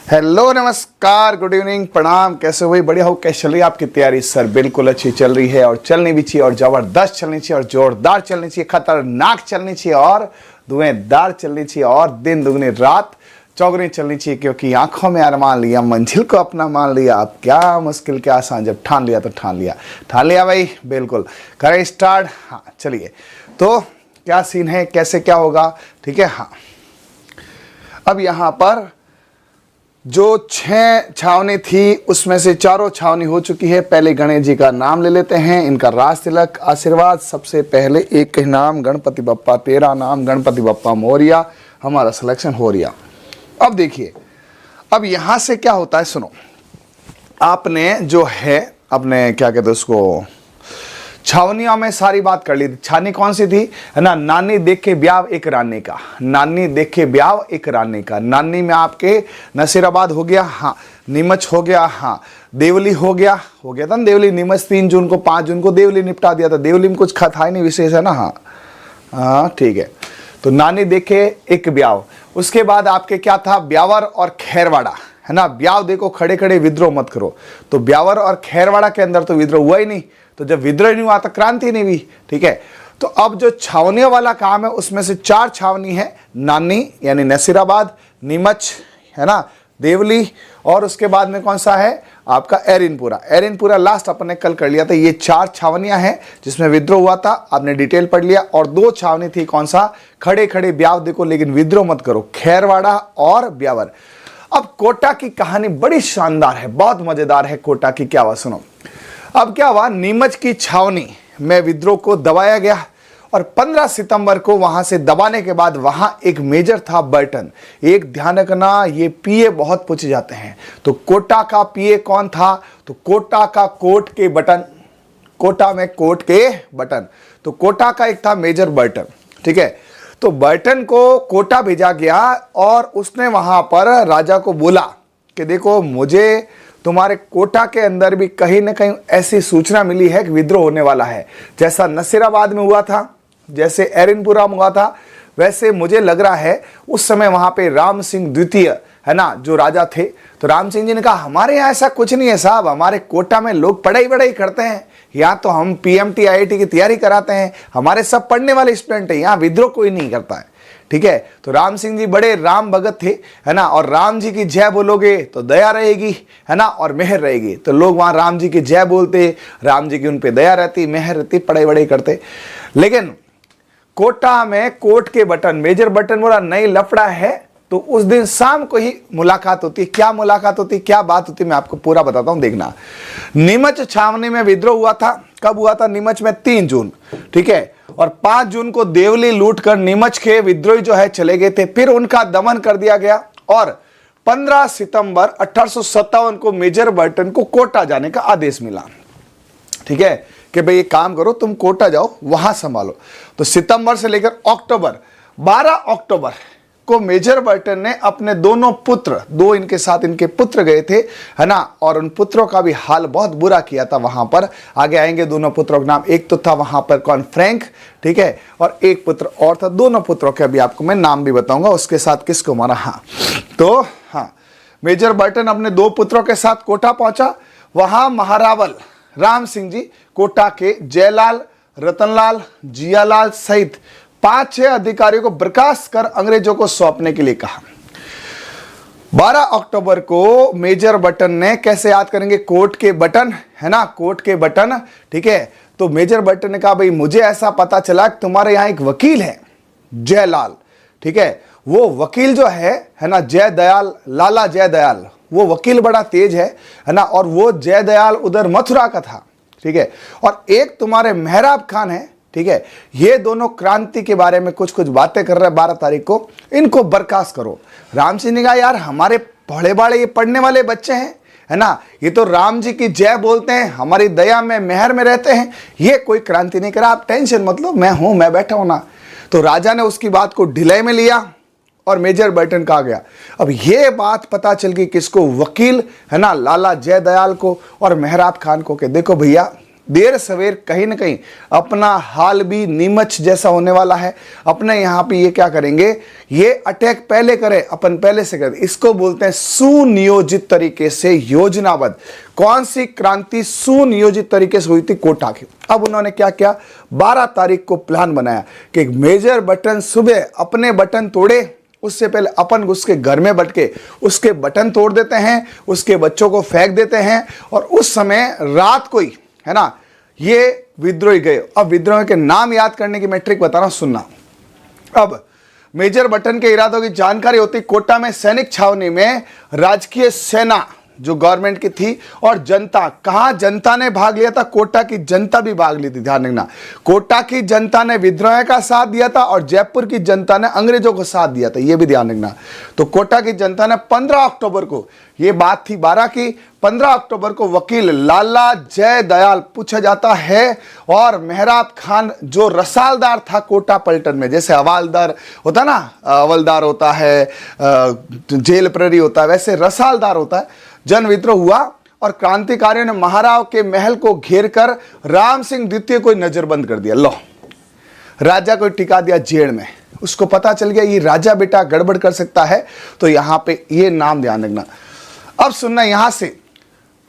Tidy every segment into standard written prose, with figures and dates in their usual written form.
Hello, नमस्कार, good evening, प्रणाम। कैसे हो भाई? बढ़िया हो? कैसे चल रही है आपकी तैयारी? सर बिल्कुल अच्छी चल रही है और चलनी भी चाहिए और जबरदस्त चलनी चाहिए और जोरदार चलनी चाहिए, खतरनाक चलनी चाहिए और धुएंधार चलनी चाहिए और दिन दुगनी रात चौगुनी चलनी चाहिए, क्योंकि आंखों में अरमान लिया, मंजिल को अपना मान लिया। अब क्या मुश्किल क्या आसान, जब ठान लिया तो ठान लिया भाई। बिल्कुल करें स्टार्ट। हाँ चलिए, तो क्या सीन है, कैसे क्या होगा, ठीक है। हाँ, अब यहाँ पर जो 6 छावनी थी उसमें से 4 छावनी हो चुकी है। पहले गणेश जी का नाम ले लेते हैं, इनका राज तिलक आशीर्वाद। सबसे पहले एक ही नाम, गणपति बप्पा, तेरा नाम गणपति बप्पा मोरिया। हमारा सिलेक्शन हो रिया। अब देखिए, अब यहां से क्या होता है, सुनो। आपने जो है अपने क्या कहते हैं उसको, छावनियों में सारी बात कर ली थी। छावनी कौन सी थी, है ना? नानी देख के ब्याह एक रानी का, नानी देख के ब्याह एक रानी का। नानी में आपके नसीराबाद हो गया, हाँ। नीमच हो गया, हाँ। देवली हो गया था ना देवली। नीमच 3 जून को, 5 जून को देवली निपटा दिया था। देवली में कुछ था ही नहीं विशेष, है ना? हाँ ठीक है। तो नानी देखे एक ब्याह। उसके बाद आपके क्या था, ब्यावर और खैरवाड़ा, है ना? ब्याह देखो, खड़े खड़े विद्रोह मत करो। तो ब्यावर और खैरवाड़ा के अंदर तो विद्रोह हुआ ही नहीं। तो जब विद्रोह नहीं हुआ तो क्रांति नहीं हुई, ठीक है। तो अब जो छावनियों वाला काम है उसमें से 4 छावनी है। नानी यानी नसीराबाद, नीमच, है ना, देवली, और उसके बाद में कौन सा है आपका एरिनपुरा। एरिनपुरा लास्ट अपने कल कर लिया था। ये 4 छावनियां हैं जिसमें विद्रोह हुआ था, आपने डिटेल पढ़ लिया। और 2 छावनी थी, कौन सा, खड़े खड़े ब्याह देखो लेकिन विद्रोह मत करो, खैरवाड़ा और ब्यावर। अब कोटा की कहानी बड़ी शानदार है, बहुत मजेदार है। कोटा की क्या हुआ सुनो। अब क्या हुआ, नीमच की छावनी में विद्रोह को दबाया गया और 15 सितंबर को वहां से दबाने के बाद वहां एक मेजर था बर्टन। एक ध्यान रखना, ये पीए बहुत पूछे जाते हैं। तो कोटा का पीए कौन था, तो कोटा का कोट के बटन, कोटा में कोट के बटन। तो कोटा का एक था मेजर बर्टन, ठीक है। तो बर्टन को कोटा भेजा गया और उसने वहां पर राजा को बोला कि देखो, मुझे तुम्हारे कोटा के अंदर भी कहीं ना कहीं ऐसी सूचना मिली है कि विद्रोह होने वाला है। जैसा नसीराबाद में हुआ था, जैसे एरिनपुरा में हुआ था, वैसे मुझे लग रहा है उस समय वहां पे राम सिंह द्वितीय, है ना, जो राजा थे। तो राम सिंह जी ने कहा, हमारे यहाँ ऐसा कुछ नहीं है साहब, हमारे कोटा में लोग पढ़ाई करते हैं। यहाँ तो हम पीएमटी आईआईटी की तैयारी कराते हैं, हमारे सब पढ़ने वाले स्टूडेंट हैं, यहाँ विद्रोह कोई नहीं करता है, ठीक है। तो राम सिंह जी बड़े राम भगत थे, है ना। और राम जी की जय बोलोगे तो दया रहेगी, है ना, और मेहर रहेगी। तो लोग वहां राम जी की जय बोलते, राम जी की उन पे दया रहती, मेहर रहती, पढ़ाई करते। लेकिन कोटा में कोट के बटन, मेजर बटन बोला नहीं, लफड़ा है। तो उस दिन शाम को ही मुलाकात होती है। क्या मुलाकात होती, क्या बात होती, मैं आपको पूरा बताता हूं, देखना। नीमच छावनी में विद्रोह हुआ था। कब हुआ था नीमच में? 3 जून, ठीक है। और 5 जून को देवली लूटकर नीमच के विद्रोही जो है चले गए थे, फिर उनका दमन कर दिया गया। और 15 सितंबर 1857 को मेजर बर्टन को कोटा जाने का आदेश मिला, ठीक है, कि भाई एक काम करो, तुम कोटा जाओ, वहां संभालो। तो सितंबर से लेकर अक्टूबर, 12 अक्टूबर को मेजर बर्टन ने अपने दोनों पुत्र, 2 इनके साथ इनके पुत्र गए थे, है ना, और उन पुत्रों का भी हाल बहुत बुरा किया था वहां पर। आगे आएंगे दोनों पुत्रों के नाम। एक तो था वहां पर कौन, फ्रैंक, ठीक है, और एक पुत्र और था। दोनों पुत्रों के अभी आपको मैं नाम भी बताऊंगा, उसके साथ किसको मारा। हाँ, तो हाँ, मेजर बर्टन अपने 2 पुत्रों के साथ कोटा पहुंचा। वहां महारावल राम सिंह जी कोटा के जयलाल, रतनलाल, जियालाल सहित 5-6 अधिकारियों को बर्खास्त कर अंग्रेजों को सौंपने के लिए कहा। 12 अक्टूबर को मेजर बर्टन ने, कैसे याद करेंगे, कोट के बटन, है ना, कोट के बटन, ठीक है। तो मेजर बर्टन ने कहा, भाई मुझे ऐसा पता चला कि तुम्हारे यहां एक वकील है जयलाल, ठीक है। वो वकील जो है ना, जयदयाल, लाला जयदयाल, वो वकील बड़ा तेज है ना। और वो जयदयाल उधर मथुरा का था, ठीक है। और एक तुम्हारे मेहराब खान है, ठीक है। ये दोनों क्रांति के बारे में कुछ बातें कर रहे हैं 12 तारीख को, इनको बर्खास्त करो। राम सिंह ने कहा, यार हमारे भोले बाड़े ये पढ़ने वाले बच्चे हैं, है ना, ये तो राम जी की जय बोलते हैं, हमारी दया में मेहर में रहते हैं, ये कोई क्रांति नहीं करा, आप टेंशन मत लो, मैं हूं, मैं बैठा हूं ना। तो राजा ने उसकी बात को ढिलाई में लिया और मेजर बर्टन कहा गया। अब ये बात पता चल गई किसको, वकील, है ना, लाला जयदयाल को और मेहराब खान को, कि देखो भैया देर सवेर कहीं ना कहीं अपना हाल भी नीमच जैसा होने वाला है। अपने यहाँ पे ये क्या करेंगे, ये अटैक पहले करें, अपन पहले से करें। इसको बोलते हैं सुनियोजित तरीके से, योजनाबद्ध। कौन सी क्रांति सुनियोजित तरीके से हुई थी? कोटा की। अब उन्होंने क्या किया, 12 तारीख को प्लान बनाया कि मेजर बटन सुबह अपने बटन तोड़े, उससे पहले अपन उसके घर में बैठ के उसके बटन तोड़ देते हैं, उसके बच्चों को फेंक देते हैं, और उस समय रात को ही, है ना, ये विद्रोही गए। अब विद्रोह के नाम याद करने की मैं ट्रिक बता रहा हूं, सुनना। अब मेजर बटन के इरादों की जानकारी होती, कोटा में सैनिक छावनी में राजकीय सेना जो गवर्नमेंट की थी और जनता, कहां जनता ने भाग लिया था, कोटा की जनता भी भाग ली थी। ध्यान रखना, कोटा की जनता ने विद्रोह का साथ दिया था और जयपुर की जनता ने अंग्रेजों को साथ दिया था, यह भी ध्यान रखना। तो कोटा की जनता ने 15 अक्टूबर को, यह बात थी 12 की, 15 अक्टूबर को वकील लाला जय दयाल पूछा जाता है और मेहराब खान जो रसालदार था कोटा पलटन में, जैसे हवालदार होता ना, हवलदार होता है, जेल प्रहरी होता है, वैसे रसालदार होता है। जन विद्रोह हुआ और क्रांतिकारियों ने महाराव के महल को घेर कर राम सिंह द्वितीय को नजरबंद कर दिया। लो, राजा को टिका दिया जेल में। उसको पता चल गया ये राजा बेटा गड़बड़ कर सकता है, तो यहां पे ये नाम ध्यान रखना। अब सुनना यहां से,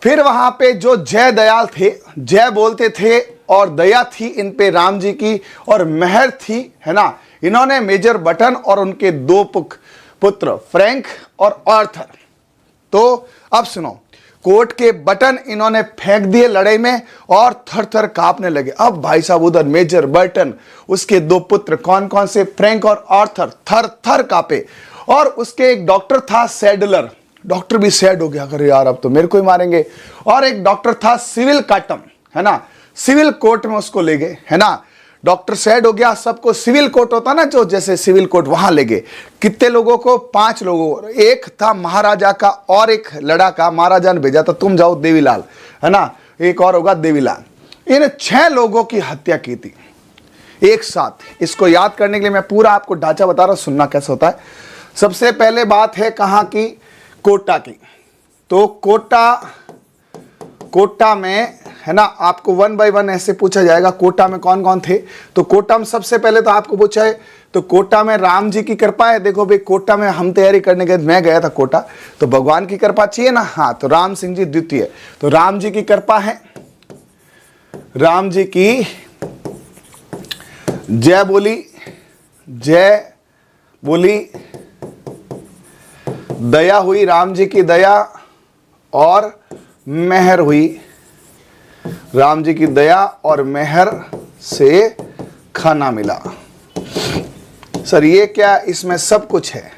फिर वहां पे जो जय दयाल थे, जय बोलते थे और दया थी इन पे राम जी की, और मेहर थी, है ना। इन्होंने मेजर बटन और उनके 2 पुत्र फ्रैंक और आर्थर, तो अब सुनो, कोट के बटन इन्होंने फेंक दिए लड़ाई में और थर थर कांपने लगे। अब भाई साहब उधर मेजर बटन, उसके 2 पुत्र, कौन कौन से, फ्रैंक और आर्थर, थर थर कांपे। और उसके एक डॉक्टर था सैडलर, डॉक्टर भी सैड हो गया, अरे यार अब तो मेरे को ही मारेंगे। और एक डॉक्टर था सिविल काटम, है ना, सिविल कोर्ट में उसको ले गए, है ना। डॉक्टर सैड हो गया, सबको सिविल कोर्ट होता ना, जो जैसे सिविल कोर्ट, वहां ले गए। कितने लोगों को? 5 लोगों। एक था महाराजा का और एक लड़ाका, महाराजा ने भेजा था तुम जाओ देवीलाल, है ना, एक और होगा देवीलाल। इन 6 लोगों की हत्या की थी एक साथ। इसको याद करने के लिए मैं पूरा आपको ढांचा बता रहा हूं, सुनना कैसे होता है। सबसे पहले बात है कहां की? कोटा की। तो कोटा में, है ना, आपको 1 बाय 1 ऐसे पूछा जाएगा कोटा में कौन कौन थे। तो कोटा में सबसे पहले तो आपको पूछा है, तो कोटा में राम जी की कृपा है। देखो भाई, कोटा में हम तैयारी करने गए, मैं गया था कोटा, तो भगवान की कृपा चाहिए ना। हाँ, तो राम सिंह जी द्वितीय, तो राम जी की कृपा है, राम जी की जय बोली, जय बोली, दया हुई, राम जी की दया और मेहर हुई, राम जी की दया और मेहर से खाना मिला। सर ये क्या? इसमें सब कुछ है,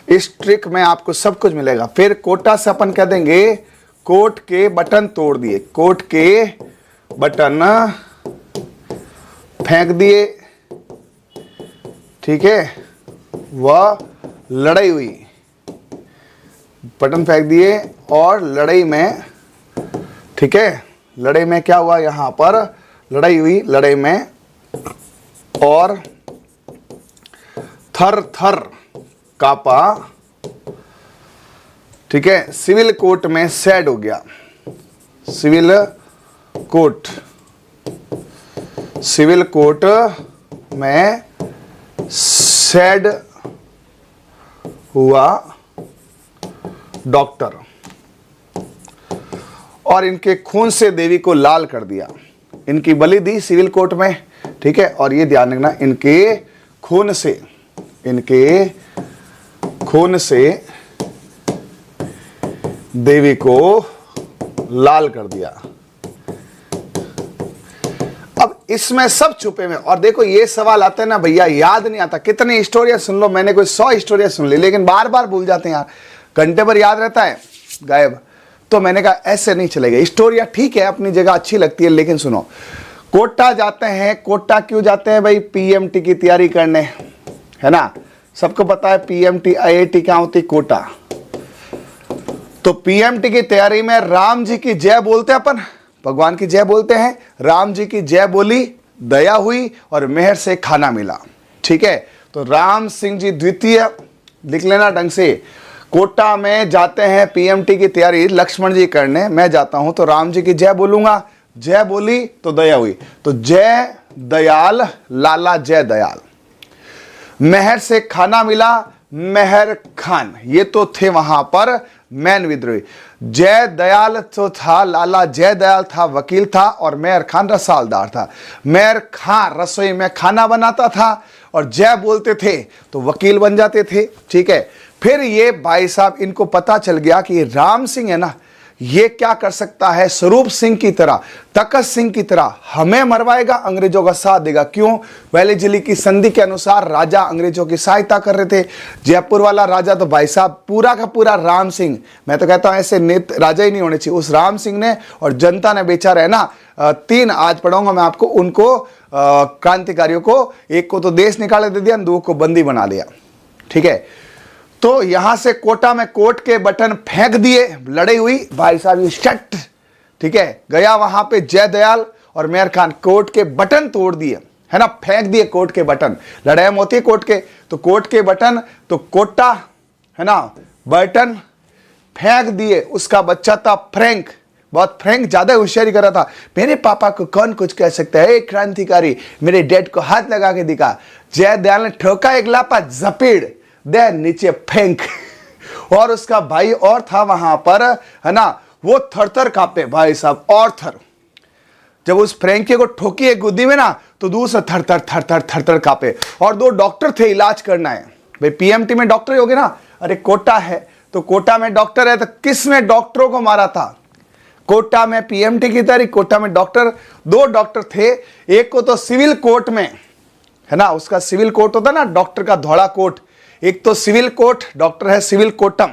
इस ट्रिक में आपको सब कुछ मिलेगा। फिर कोटा से अपन कह देंगे कोट के बटन तोड़ दिए, कोट के बटन फेंक दिए, ठीक है, वह लड़ाई हुई, बटन फेंक दिए और लड़ाई में, ठीक है, लड़ाई में क्या हुआ? यहां पर लड़ाई हुई, लड़ाई में और थर थर कापा, ठीक है। सिविल कोर्ट में सैड हो गया, सिविल कोर्ट में सैड हुआ डॉक्टर, और इनके खून से देवी को लाल कर दिया, इनकी बलि दी सिविल कोर्ट में, ठीक है। और ये ध्यान रखना, इनके खून से देवी को लाल कर दिया। अब इसमें सब छुपे में, और देखो ये सवाल आते हैं ना भैया, याद नहीं आता। कितनी स्टोरियां सुन लो, मैंने कोई 100 स्टोरियां सुन ली, लेकिन बार बार भूल जाते हैं यार, घंटे भर याद रहता है, गायब। तो मैंने कहा ऐसे नहीं चलेगा। स्टोरियां ठीक है, अपनी जगह अच्छी लगती है, लेकिन सुनो, कोटा जाते हैं। कोटा क्यों जाते हैं भाई? पीएमटी की तैयारी करने, है ना। सबको पता है पीएमटी आईआईटी क्या होती? कोटा। तो पीएमटी की तैयारी में राम जी की जय बोलते हैं, अपन भगवान की जय बोलते हैं, राम जी की जय बोली, दया हुई और मेहर से खाना मिला, ठीक है। तो राम सिंह जी द्वितीय, लिख लेना ढंग से। कोटा में जाते हैं पीएमटी की तैयारी लक्ष्मण जी करने, मैं जाता हूं तो राम जी की जय बोलूंगा, जय बोली तो दया हुई, तो जय दयाल लाला जय दयाल। मेहर से खाना मिला, मेहर खान, ये तो थे वहां पर मैन विद्रोही। जय दयाल तो था, लाला जय दयाल था, वकील था, और मेहर खान रसालदार था। मेहर खान रसोई में खाना बनाता था, और जय बोलते थे तो वकील बन जाते थे। ठीक है, फिर ये भाई साहब इनको पता चल गया कि राम सिंह है ना, ये क्या कर सकता है, स्वरूप सिंह की तरह, तखत सिंह की तरह हमें मरवाएगा, अंग्रेजों का साथ देगा। क्यों? वैली जिले की संधि के अनुसार राजा अंग्रेजों की सहायता कर रहे थे। जयपुर वाला राजा तो भाई साहब पूरा का पूरा राम सिंह, मैं तो कहता हूं ऐसे राजा ही नहीं होने चाहिए, उस राम सिंह ने और जनता ने बेचारा है ना, तीन आज पढ़ाऊंगा मैं आपको, उनको क्रांतिकारियों को, एक को तो देश निकाले दे दिया, दो को बंदी बना लिया। ठीक है, तो यहां से कोटा में कोट के बटन फेंक दिए, लड़ाई हुई भाई साहब, ये शट, ठीक है, गया वहां पे जय दयाल और मेहर खान, कोट के बटन तोड़ दिए, है ना, फेंक दिए कोट के बटन। लड़ाई होती है कोट के, तो कोट के बटन, तो कोटा है ना, बटन फेंक दिए। उसका बच्चा था फ्रैंक, बहुत फ्रैंक ज्यादा होशियारी कर रहा था। मेरे पापा को कौन कुछ कह सकता है, एक क्रांतिकारी, मेरे डैड को हाथ लगा के दिखा। जय दयाल ने ठोका एक लापा, जपेड़ दे नीचे फेंक। और उसका भाई और था वहां पर, है ना, वो थर-थर कांपे भाई साहब, और थर जब उस फ्रैंकी को ठोकी एक गुद्दी में ना, तो दूसरा थर-थर कांपे। और दो डॉक्टर थे, इलाज करना है भाई, पीएमटी में डॉक्टर ही होगे ना, अरे कोटा है तो कोटा में डॉक्टर है, तो किसने डॉक्टरों को मारा था? कोटा में पीएमटी की तारीख, कोटा में डॉक्टर, दो डॉक्टर थे, एक को तो सिविल कोर्ट में, है ना, उसका सिविल कोर्ट होता ना, डॉक्टर का धौला कोट, एक तो सिविल कोर्ट, डॉक्टर है सिविल कोटम।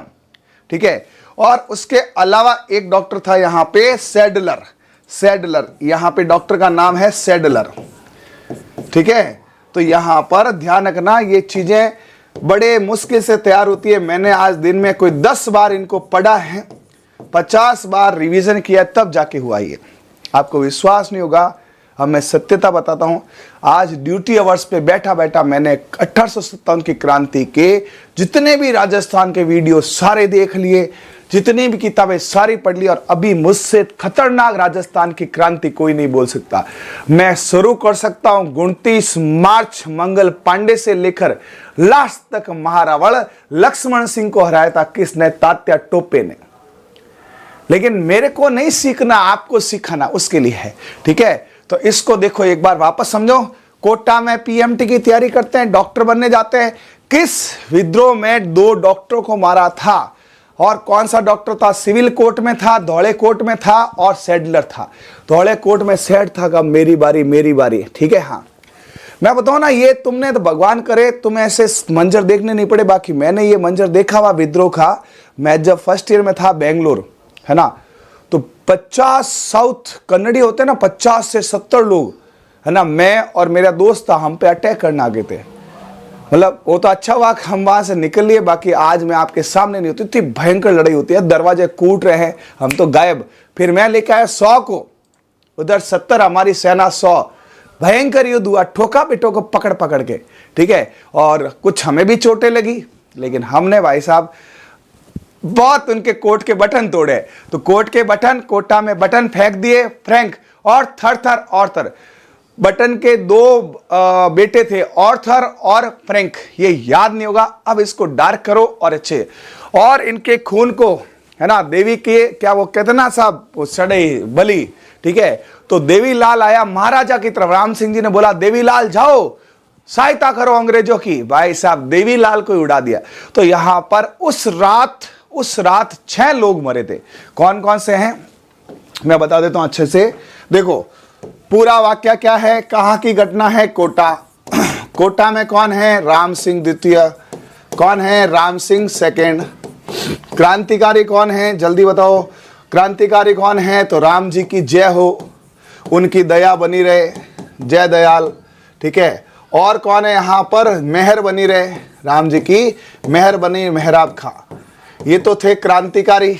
ठीक है, और उसके अलावा एक डॉक्टर था यहां पे सैडलर, सैडलर, यहां पे डॉक्टर का नाम है सैडलर। ठीक है, तो यहां पर ध्यान रखना, ये चीजें बड़े मुश्किल से तैयार होती है। मैंने आज दिन में कोई 10 बार इनको पढ़ा है, 50 बार रिवीजन किया, तब जाके हुआ ये। आपको विश्वास नहीं होगा, अब मैं सत्यता बताता हूं। आज ड्यूटी आवर्स पे बैठा बैठा मैंने 1857 की क्रांति के जितने भी राजस्थान के वीडियो सारे देख लिए, जितनी भी किताबें सारी पढ़ ली, और अभी मुझसे खतरनाक राजस्थान की क्रांति कोई नहीं बोल सकता। मैं शुरू कर सकता हूं 29 मार्च मंगल पांडे से लेकर लास्ट तक महारावण लक्ष्मण सिंह को हराया था किसने? तात्या टोपे ने। लेकिन मेरे को नहीं सीखना, आपको सिखाना, उसके लिए है। ठीक है, तो इसको देखो एक बार वापस समझो। कोटा में पीएमटी की तैयारी करते हैं, डॉक्टर बनने जाते हैं। किस विद्रोह में 2 डॉक्टरों को मारा था, और कौन सा डॉक्टर था? सिविल कोर्ट में था, धौले कोर्ट में था, और सैडलर था। धौले कोर्ट में सेठ था, कब मेरी बारी मेरी बारी। ठीक है, हाँ, मैं बताऊं ना, ये तुमने तो भगवान करे तुम ऐसे मंजर देखने नहीं पड़े, बाकी मैंने ये मंजर देखा हुआ विद्रोह का। मैं जब फर्स्ट ईयर में था बेंगलोर, है ना, तो 50 साउथ कन्नड़ी होते हैं ना, 50 से 70 लोग, है ना, मैं और मेरा दोस्त था, हम पे अटैक करने आ गए थे। मतलब वो तो अच्छा हुआ हम वहां से निकल लिए, बाकी आज मैं आपके सामने नहीं होती। इतनी भयंकर लड़ाई होती है, दरवाजे कूट रहे हैं, हम तो गायब। फिर मैं लेके आया 100 को, उधर 70, हमारी सेना 100। भयंकर युद्ध हुआ, ठोका पिटो को पकड़ पकड़ के। ठीक है, और कुछ हमें भी चोटें लगी, लेकिन हमने भाई साहब बहुत उनके कोट के बटन तोड़े। तो कोट के बटन, कोटा में बटन फेंक दिए फ्रैंक, और थर और थर। बटन के 2 बेटे थे, ऑर्थर और फ्रैंक, ये याद नहीं होगा, अब इसको डार्क करो और अच्छे। और इनके खून को, है ना, देवी के क्या वो कहते ना साहब, वो सड़े बलि। ठीक है, तो देवीलाल आया महाराजा की तरफ, राम सिंह जी ने बोला देवीलाल जाओ सहायता करो अंग्रेजों की, भाई साहब देवीलाल को उड़ा दिया। तो यहां पर उस रात 6 लोग मरे थे। कौन कौन से हैं मैं बता देता हूं अच्छे से। देखो पूरा वाक्य क्या है, कहां की घटना है? कोटा। कोटा में कौन है? राम सिंह द्वितीय। कौन है? राम सिंह सेकेंड। क्रांतिकारी कौन है? जल्दी बताओ, क्रांतिकारी कौन है? तो राम जी की जय हो, उनकी दया बनी रहे, जय दयाल। ठीक है, और कौन है यहां पर? मेहर बनी रहे, राम जी की मेहर बनी, मेहराब खां। ये तो थे क्रांतिकारी।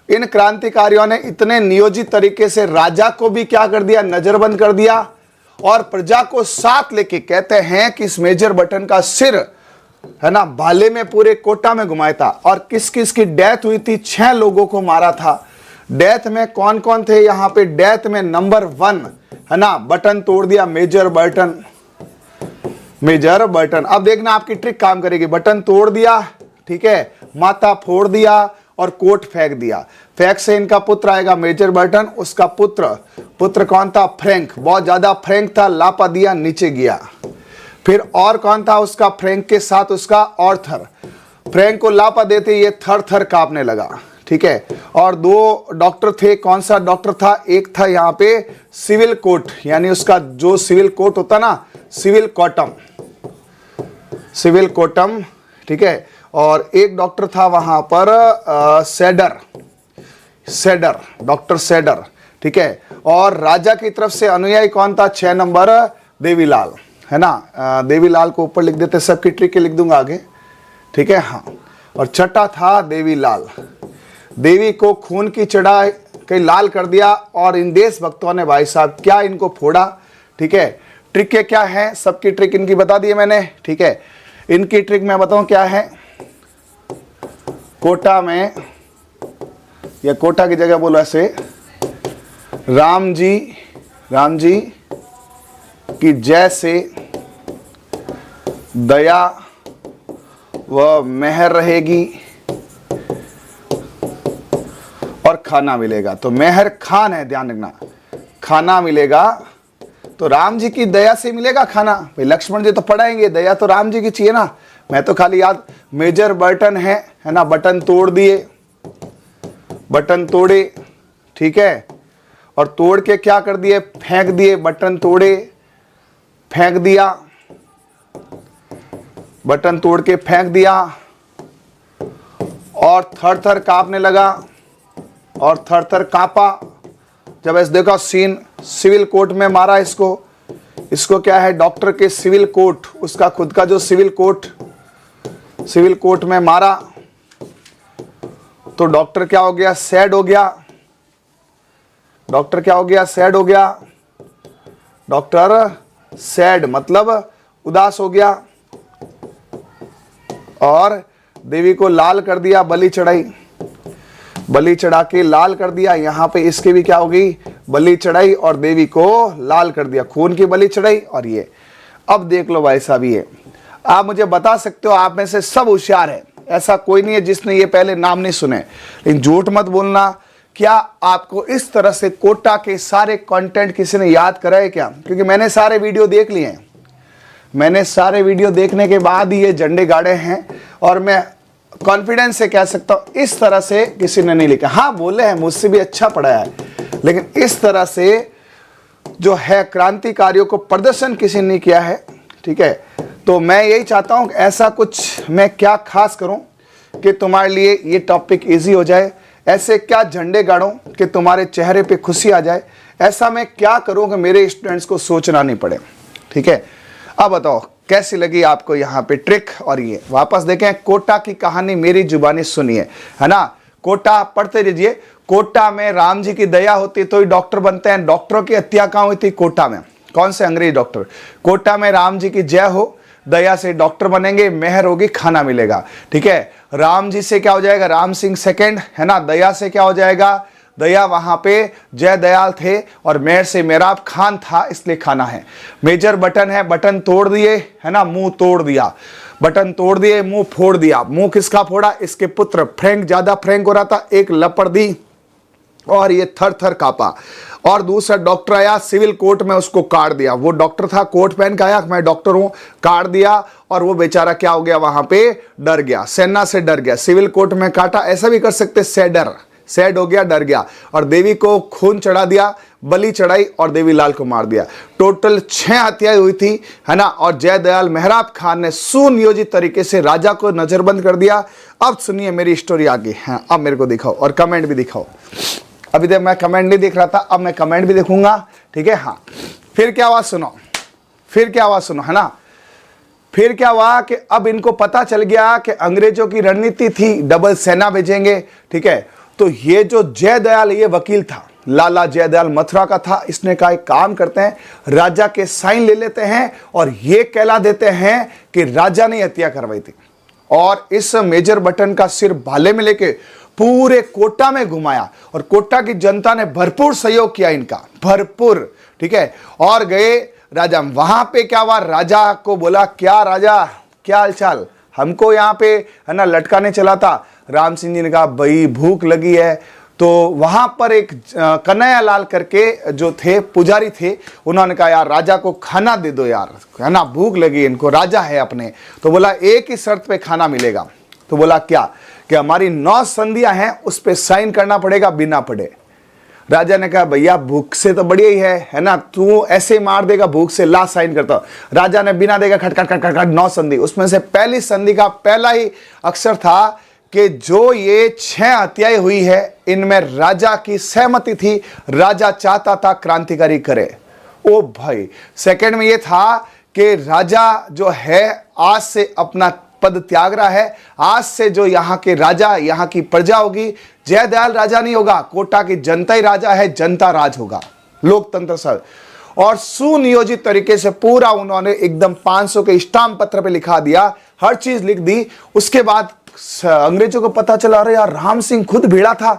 इन क्रांतिकारियों ने इतने नियोजित तरीके से राजा को भी क्या कर दिया? नजरबंद कर दिया, और प्रजा को साथ लेके कहते हैं कि इस मेजर बटन का सिर, है ना, भाले में पूरे कोटा में घुमाया था। और किस किस की डेथ हुई थी? 6 लोगों को मारा था। डेथ में कौन कौन थे यहां पे? डेथ में नंबर 1 है ना, बटन तोड़ दिया मेजर बर्टन। मेजर बर्टन, अब देखना आपकी ट्रिक काम करेगी। बटन तोड़ दिया, ठीक है, माथा फोड़ दिया और कोट फेंक दिया। फेंक से इनका पुत्र आएगा मेजर बर्टन, उसका पुत्र कौन था? फ्रैंक। बहुत ज्यादा फ्रैंक था, लापा दिया, नीचे गया। फिर और कौन था उसका? फ्रैंक के साथ उसका ऑर्थर। फ्रैंक को लापा देते ये थर थर कांपने लगा, ठीक है। और 2 डॉक्टर थे, कौन सा डॉक्टर था? एक था यहाँ पे सिविल कोट, यानी उसका जो सिविल कोट होता ना, सिविल कोटम, ठीक है। और एक डॉक्टर था वहां पर सेडर, डॉक्टर सेडर, ठीक है। और राजा की तरफ से अनुयायी कौन था? 6 नंबर देवीलाल, है ना। देवीलाल को ऊपर लिख देते, सबकी ट्रिक लिख दूंगा आगे, ठीक है, हाँ। और छठा था देवीलाल। देवी को खून की चढ़ाई कई लाल कर दिया और इन देशभक्तों ने भाई साहब क्या इनको फोड़ा, ठीक है। ट्रिक क्या है? सबकी ट्रिक इनकी बता दी है मैंने, ठीक है। इनकी ट्रिक मैं बताऊं क्या है। कोटा में, या कोटा की जगह बोलो ऐसे, राम जी की जय से दया व मेहर रहेगी और खाना मिलेगा। तो मेहर खान है, ध्यान रखना, खाना मिलेगा। तो राम जी की दया से मिलेगा खाना। भाई लक्ष्मण जी तो पढ़ाएंगे, दया तो राम जी की चाहिए ना। मैं तो खाली याद, मेजर बर्टन है ना, बटन तोड़ दिए, बटन तोड़े, ठीक है। और तोड़ के क्या कर दिए? फेंक दिए। बटन तोड़े, फेंक दिया, बटन तोड़ के फेंक दिया और थर थर कांपने लगा, और थर थर कांपा। जब ऐसे देखा सीन, सिविल कोर्ट में मारा इसको क्या है? डॉक्टर के सिविल कोर्ट, उसका खुद का जो सिविल कोर्ट में मारा। तो डॉक्टर क्या हो गया? सैड हो गया। डॉक्टर क्या हो गया? सैड हो गया। डॉक्टर सैड मतलब उदास हो गया। और देवी को लाल कर दिया, बलि चढ़ाई, बलि चढ़ा के लाल कर दिया। यहां पे इसके भी क्या हो गई? बलि चढ़ाई और देवी को लाल कर दिया, खून की बलि चढ़ाई। और ये अब देख लो भाई साहब, ये आप मुझे बता सकते हो, आप में से सब होशियार है, ऐसा कोई नहीं है जिसने ये पहले नाम नहीं सुने। लेकिन झूठ मत बोलना। क्या आपको इस तरह से कोटा के सारे कंटेंट किसी ने याद कराए क्या? क्योंकि मैंने सारे वीडियो देख लिए हैं, मैंने सारे वीडियो देखने के बाद ही ये झंडे गाड़े हैं। और मैं कॉन्फिडेंस से कह सकता हूं इस तरह से किसी ने नहीं लिखा। हाँ बोले हैं, मुझसे भी अच्छा पढ़ाया है, लेकिन इस तरह से जो है क्रांतिकारियों को प्रदर्शन किसी ने किया है, ठीक है। तो मैं यही चाहता हूं कि ऐसा कुछ मैं क्या खास करूं कि तुम्हारे लिए ये टॉपिक इजी हो जाए। ऐसे क्या झंडे गाड़ूं कि तुम्हारे चेहरे पे खुशी आ जाए। ऐसा मैं क्या करूं कि मेरे स्टूडेंट्स को सोचना नहीं पड़े, ठीक है। अब बताओ कैसी लगी आपको यहाँ पे ट्रिक। और ये वापस देखें, कोटा की कहानी मेरी जुबानी सुनिए, है ना। कोटा पढ़ते रहिए। कोटा में राम जी की दया होती तो ही डॉक्टर बनते हैं। डॉक्टरों की हत्या कहाँ हुई थी? कोटा में। कौन से? अंग्रेज डॉक्टर। कोटा में राम जी की जय हो, दया से डॉक्टर बनेंगे, मेहर होगी, खाना मिलेगा, ठीक है। राम जी से क्या हो जाएगा? राम सिंह सेकंड, है ना। दया से क्या हो जाएगा? दया वहां पे जय दयाल थे, और मेहर से मेहराब खान था, इसलिए खाना है। मेजर बटन है, बटन तोड़ दिए, है ना, मुंह तोड़ दिया। बटन तोड़ दिए, मुंह फोड़ दिया। मुंह किसका फोड़ा? इसके पुत्र फ्रैंक, ज्यादा फ्रैंक हो रहा था, एक लपड़ दी और ये थर थर कांपा। और दूसरा डॉक्टर आया, सिविल कोर्ट में उसको काट दिया। वो डॉक्टर था, कोट पहन के आया, मैं डॉक्टर हूं, काट दिया। और वो बेचारा क्या हो गया? वहां पे डर गया, सेना से डर गया। सिविल कोर्ट में काटा, ऐसा भी कर सकते, सैड हो गया, डर गया। और देवी को खून चढ़ा दिया, बलि चढ़ाई और देवीलाल को मार दिया। टोटल 6 हत्याएं हुई थी, है ना। और जयदयाल मेहराब खान ने सुनियोजित तरीके से राजा को नजरबंद कर दिया। अब सुनिए मेरी स्टोरी आगे। हाँ, अब मेरे को दिखाओ और कमेंट भी दिखाओ। अभी तक मैं कमेंट नहीं देख रहा था, अब मैं कमेंट भी देखूंगा, ठीक है। हाँ, फिर क्या हुआ सुनो, फिर क्या हुआ सुनो, है ना। फिर क्या हुआ कि अब इनको पता चल गया कि अंग्रेजों की रणनीति थी डबल सेना भेजेंगे, ठीक है। तो ये जो जयदयाल, ये वकील था, लाला जयदयाल मथुरा का था। इसने कहा एक काम करते हैं, राजा के साइन ले लेते हैं और ये कहला देते हैं कि राजा ने हत्या करवाई थी। और इस मेजर बटन का सिर भाले में लेके पूरे कोटा में घुमाया और कोटा की जनता ने भरपूर सहयोग किया इनका, भरपूर, ठीक है। और गए राजा, वहां पे क्या हुआ, राजा को बोला, क्या राजा क्या हालचाल, हमको यहाँ पे है ना लटकाने चला था। राम सिंह जी ने कहा भाई भूख लगी है। तो वहां पर एक कन्हैया लाल करके जो थे पुजारी थे, उन्होंने कहा यार राजा को खाना दे दो यार, है ना भूख लगी इनको, राजा है अपने। तो बोला एक ही शर्त पे खाना मिलेगा। तो बोला क्या, कि हमारी 9 संधियां हैं उस पे साइन करना पड़ेगा बिना पढ़े। राजा ने कहा भैया भूख से तो बढ़िया ही है ना, तू ऐसे मार देगा भूख से, ला साइन करता। राजा ने बिना देगा खटखट खटखट खट 9 संधि, उसमें से पहली संधि का पहला ही अक्षर था कि जो ये 6 हत्याएं हुई है इनमें राजा की सहमति थी, राजा चाहता था क्रांतिकारी करे। ओ भाई, सेकंड में ये था कि राजा जो है आज से अपना पद त्याग रहा है, आज से जो यहाँ के राजा, यहाँ की प्रजा होगी, जयदयाल राजा नहीं होगा, कोटा की जनता ही राजा है, जनता राज होगा, लोकतंत्र सर। और सुनियोजित तरीके से पूरा उन्होंने एकदम 500 के स्टाम्प पत्र पे लिखा दिया, हर चीज लिख दी। उसके बाद अंग्रेजों को पता चला अरे यार राम सिंह खुद भिड़ा था,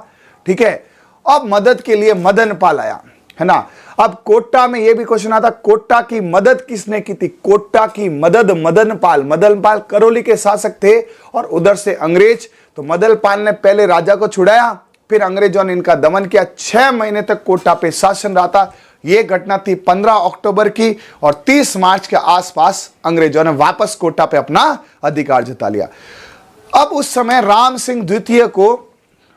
ठीक है। अब मदद के लिए मदन पाल आया, है ना। अब कोटा में यह भी क्वेश्चन आता, कोटा की मदद किसने की थी, कोटा की मदद मदन पाल करौली के शासक थे और उधर से अंग्रेज। तो मदन पाल ने पहले राजा को छुड़ाया, फिर अंग्रेजों ने इनका दमन किया, 6 महीने तक कोटा पे शासन रहा था। यह घटना थी 15 अक्टूबर की और 30 मार्च के आसपास अंग्रेजों ने वापस कोटा पे अपना अधिकार जता लिया। अब उस समय राम सिंह द्वितीय को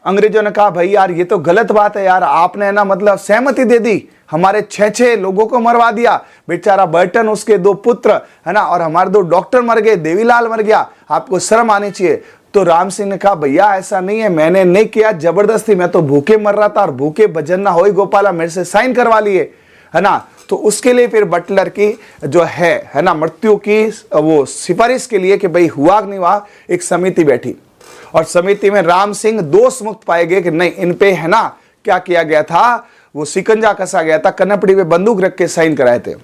अंग्रेजों ने कहा भाई यार ये तो गलत बात है यार, आपने ना मतलब सहमति दे दी, हमारे 6 लोगों को मरवा दिया, बेचारा बर्टन उसके 2 पुत्र, है ना, और हमारे 2 डॉक्टर मर गए, देवीलाल मर गया, आपको शर्म आनी चाहिए। तो राम सिंह ने कहा भैया ऐसा नहीं है, मैंने नहीं किया जबरदस्ती, मैं तो भूखे मर रहा था और भूखे भजन ना होई गोपाला, मेरे से साइन करवा लिए, है ना। तो उसके लिए फिर बटलर की जो है ना मृत्यु की वो सिफारिश के लिए कि भाई हुआ नहीं हुआ, एक समिति बैठी और समिति में राम सिंह दोष मुक्त पाए गए कि नहीं इन पे है ना क्या किया गया था, वो सिकंजा कसा गया था, कनपड़ी पे बंदूक रख के साइन कराए थे।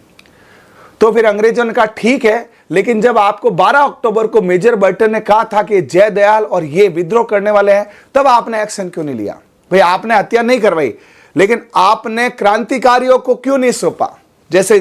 तो फिर अंग्रेजों ने कहा ठीक है, लेकिन जब आपको 12 अक्टूबर को मेजर बर्टन ने कहा था कि जयदयाल और ये विद्रोह करने वाले हैं, तब आपने एक्शन क्यों नहीं लिया? भाई आपने हत्या नहीं करवाई, लेकिन आपने क्रांतिकारियों को क्यों नहीं सौंपा? जैसे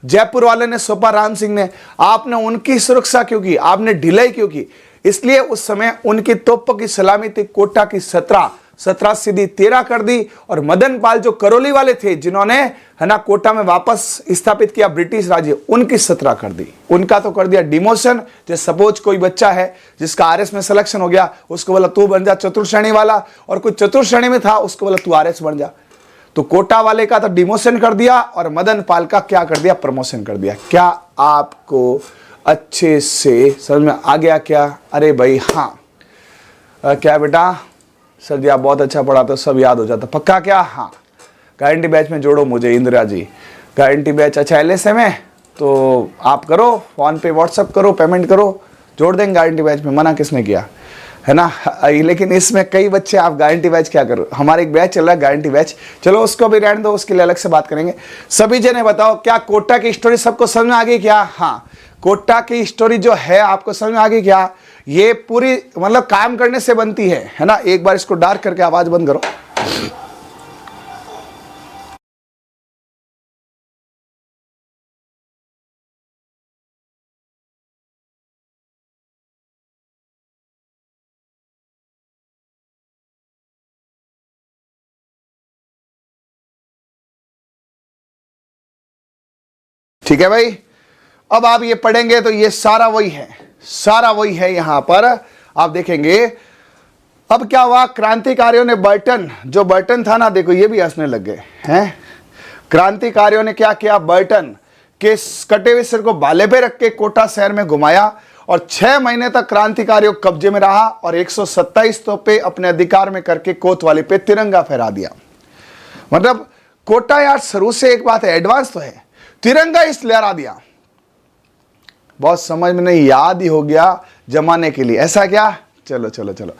जयपुर वाले ने सौंपा राम सिंह ने, आपने उनकी सुरक्षा क्यों की? आपने ढिलाई क्यों की? इसलिए उस समय उनकी तोपों की सलामी थी, कोटा की 17 सीधी 13 कर दी। और मदन पाल जो करौली वाले थे जिन्होंने है ना कोटा में वापस स्थापित किया ब्रिटिश राज्य, उनकी 17 कर दी। उनका तो कर दिया डिमोशन। जैसे सपोज कोई बच्चा है जिसका आरएस में सिलेक्शन हो गया, उसको बोला तू बन जा चतुर्श्रेणी वाला, और कोई चतुर्श्रेणी में था उसको बोला तू आरएस बन जा। तो कोटा वाले का तो डिमोशन कर दिया और मदन पाल का क्या कर दिया, प्रमोशन कर दिया। क्या आपको अच्छे से समझ में आ गया क्या? अरे भाई हाँ, क्या बेटा सर जी आप बहुत अच्छा पढ़ा तो सब याद हो जाता पक्का क्या? हाँ, गारंटी बैच में जोड़ो मुझे इंदिरा जी, गारंटी बैच। अच्छा एलएसए में तो आप करो, फोन पे व्हाट्सअप करो, पेमेंट करो, जोड़ देंगे गारंटी बैच में, मना किसने किया, है ना। लेकिन इसमें कई बच्चे आप गारंटी बैच क्या करो, हमारे एक बैच चल रहा है गारंटी बैच, चलो उसको भी रहने दो, उसके लिए अलग से बात करेंगे। सभी जने बताओ क्या कोटा की स्टोरी सबको समझ में आ गई क्या? हाँ, कोटा की स्टोरी जो है आपको समझ में आ गई क्या? ये पूरी मतलब काम करने से बनती है ना। एक बार इसको डार्क करके आवाज बंद करो। ठीक है भाई, अब आप ये पढ़ेंगे तो ये सारा वही है, सारा वही है। यहां पर आप देखेंगे अब क्या हुआ, क्रांतिकारियों ने बर्टन, जो बर्टन था ना, देखो ये भी हंसने लग गए हैं। क्रांतिकारियों ने क्या किया, बर्टन के कटे हुए सिर को बाले पे रख के कोटा शहर में घुमाया और 6 महीने तक क्रांतिकारियों कब्जे में रहा और 127 तोपे अपने अधिकार में करके कोतवाली पे तिरंगा फहरा दिया। मतलब कोटा यार शुरू से एक बात है, एडवांस तो है, तिरंगा इस लहरा दिया। बहुत समझ में नहीं, याद ही हो गया जमाने के लिए, ऐसा क्या? चलो चलो चलो।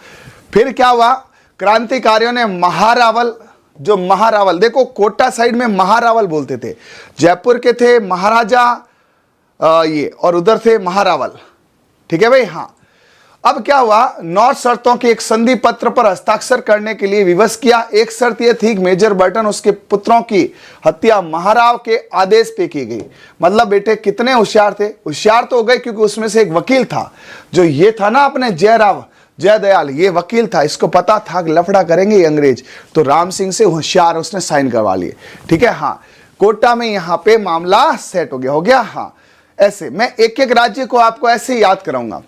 फिर क्या हुआ, क्रांतिकारियों ने महारावल, जो महारावल, देखो कोटा साइड में महारावल बोलते थे, जयपुर के थे महाराजा ये, और उधर थे महारावल, ठीक है भाई। हाँ, अब क्या हुआ, 9 शर्तों के एक संधि पत्र पर हस्ताक्षर करने के लिए विवश किया। एक शर्त यह थी कि मेजर बर्टन उसके पुत्रों की हत्या महाराव के आदेश पे की गई। मतलब बेटे कितने होशियार थे, होशियार तो हो गए क्योंकि उसमें से एक वकील था, जो ये था ना अपने जयदयाल, ये वकील था, इसको पता था कि लफड़ा करेंगे ये अंग्रेज, तो राम सिंह से होशियार उसने साइन करवा लिए। ठीक है, हाँ, कोटा में यहां पे मामला सेट हो गया। हाँ, ऐसे मैं एक एक राज्य को आपको ऐसे ही याद कराऊंगा।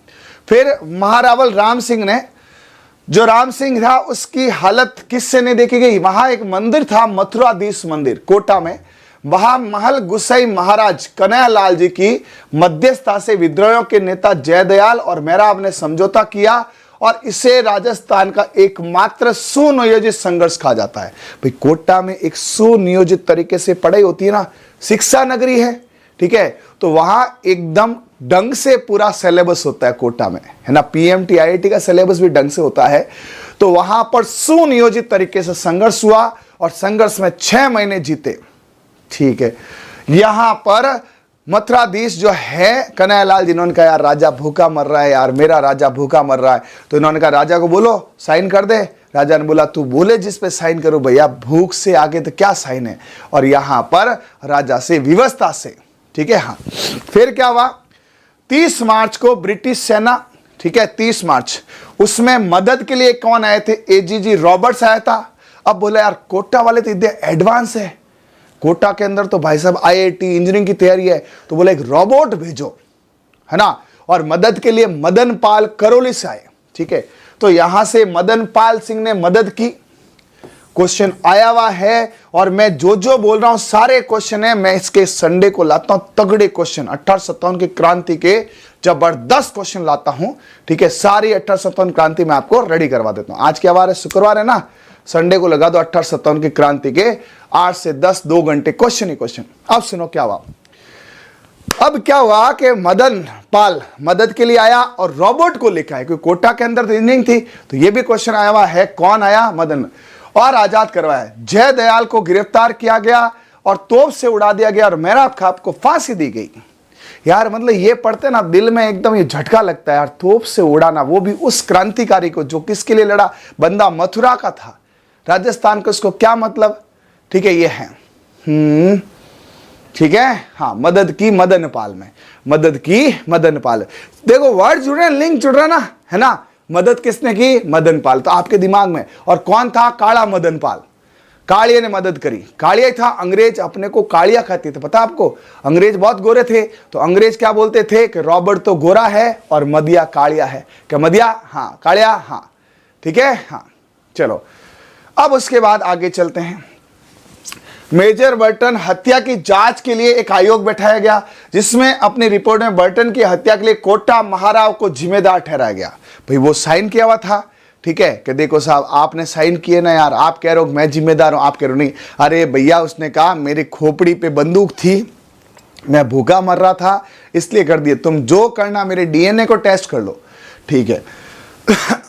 फिर महारावल राम सिंह ने, जो राम सिंह था उसकी हालत किससे नहीं देखी गई। वहां एक मंदिर था, मथुराधीश मंदिर कोटा में, वहां महल गुसाई महाराज कन्हैयालाल जी की मध्यस्थता से विद्रोहियों के नेता जयदयाल और मेहराब ने समझौता किया और इसे राजस्थान का एकमात्र सुनियोजित संघर्ष कहा जाता है। भाई कोटा में एक सुनियोजित तरीके से पढ़ाई होती है ना, शिक्षा नगरी है, ठीक है, तो वहां एकदम ढंग से पूरा सिलेबस होता है कोटा में, है ना, पीएमटी आईआईटी का सिलेबस भी ढंग से होता है। तो वहां पर सुनियोजित तरीके से संघर्ष हुआ और संघर्ष में 6 महीने जीते। ठीक है, यहां पर मथुराधीश जो है कन्हैयालाल, जिन्होंने कहा यार राजा भूखा मर रहा है, यार मेरा राजा भूखा मर रहा है, तो इन्होंने कहा राजा को बोलो साइन कर दे। राजा ने बोला तू बोले जिस पे साइन करो भैया, भूख से आगे तो क्या साइन है। और यहां पर राजा से विवशता से, ठीक है। हाँ, फिर क्या हुआ, 30 मार्च को ब्रिटिश सेना, ठीक है, 30 मार्च, उसमें मदद के लिए कौन आए थे, एजीजी रॉबर्ट्स आया था। अब बोला यार कोटा वाले तो इतने एडवांस है, कोटा के अंदर तो भाई साहब आईआईटी इंजीनियरिंग की तैयारी है, तो बोले एक रोबोट भेजो, है ना, और मदद के लिए मदन पाल करौली से आए। ठीक है, तो यहां से मदन पाल सिंह ने मदद की। क्वेश्चन आया हुआ है और मैं जो जो बोल रहा हूं सारे क्वेश्चन है, मैं इसके संडे को लाता हूं तगड़े क्वेश्चन, 1857 की क्रांति के जबरदस्त क्वेश्चन लाता हूं। ठीक है, सारी 1857 क्रांति में आपको रेडी करवा देता हूं। आज क्या वार है, शुक्रवार है ना, संडे को लगा दो 1857 की क्रांति के 8 से 10 2 घंटे क्वेश्चन ही क्वेश्चन। अब सुनो क्या हुआ, अब क्या हुआ कि मदन पाल मदद के लिए आया और रॉबर्ट को लिखा है, क्योंकि कोटा के अंदर तो इंजीनियरिंग थी, तो ये भी क्वेश्चन आया हुआ है, कौन आया, मदन, और आजाद करवाया। जयदयाल को गिरफ्तार किया गया और तोप से उड़ा दिया गया और मेहराब खां को फांसी दी गई। यार मतलब ये पढ़ते ना दिल में एकदम ये झटका लगता है यार, तोप से उड़ाना, वो भी उस क्रांतिकारी को जो किसके लिए लड़ा, बंदा मथुरा का था, राजस्थान को, इसको क्या मतलब। ठीक है, ये है ठीक है। हाँ, मदद की मदन पाल में, मदद की मदन पाल, देखो वर्ड जुड़ रहे हैं, लिंक जुड़ रहा है ना, है ना, मदद किसने की, मदन पाल, तो आपके दिमाग में। और कौन था, काला मदन पाल, कालिया ने मदद करी। कालिया था, अंग्रेज अपने को कालिया कहते थे, पता आपको, अंग्रेज बहुत गोरे थे, तो अंग्रेज क्या बोलते थे कि रॉबर्ट तो गोरा है और मदिया कालिया है, क्या मदिया, हाँ, कालिया, हाँ, ठीक है। हाँ, चलो अब उसके बाद आगे चलते हैं। मेजर बर्टन हत्या की जांच के लिए एक आयोग बैठाया गया, जिसमें अपनी रिपोर्ट में बर्टन की हत्या के लिए कोटा महाराव को जिम्मेदार ठहराया गया। भाई वो साइन किया हुआ था, ठीक है, कि देखो साहब आपने साइन किए ना यार, आप कह रहे हो मैं जिम्मेदार हूं, आप कह रहे हो नहीं, अरे भैया उसने कहा मेरी खोपड़ी पे बंदूक थी, मैं भूखा मर रहा था इसलिए कर दिए, तुम जो करना मेरे डीएनए को टेस्ट कर लो। ठीक है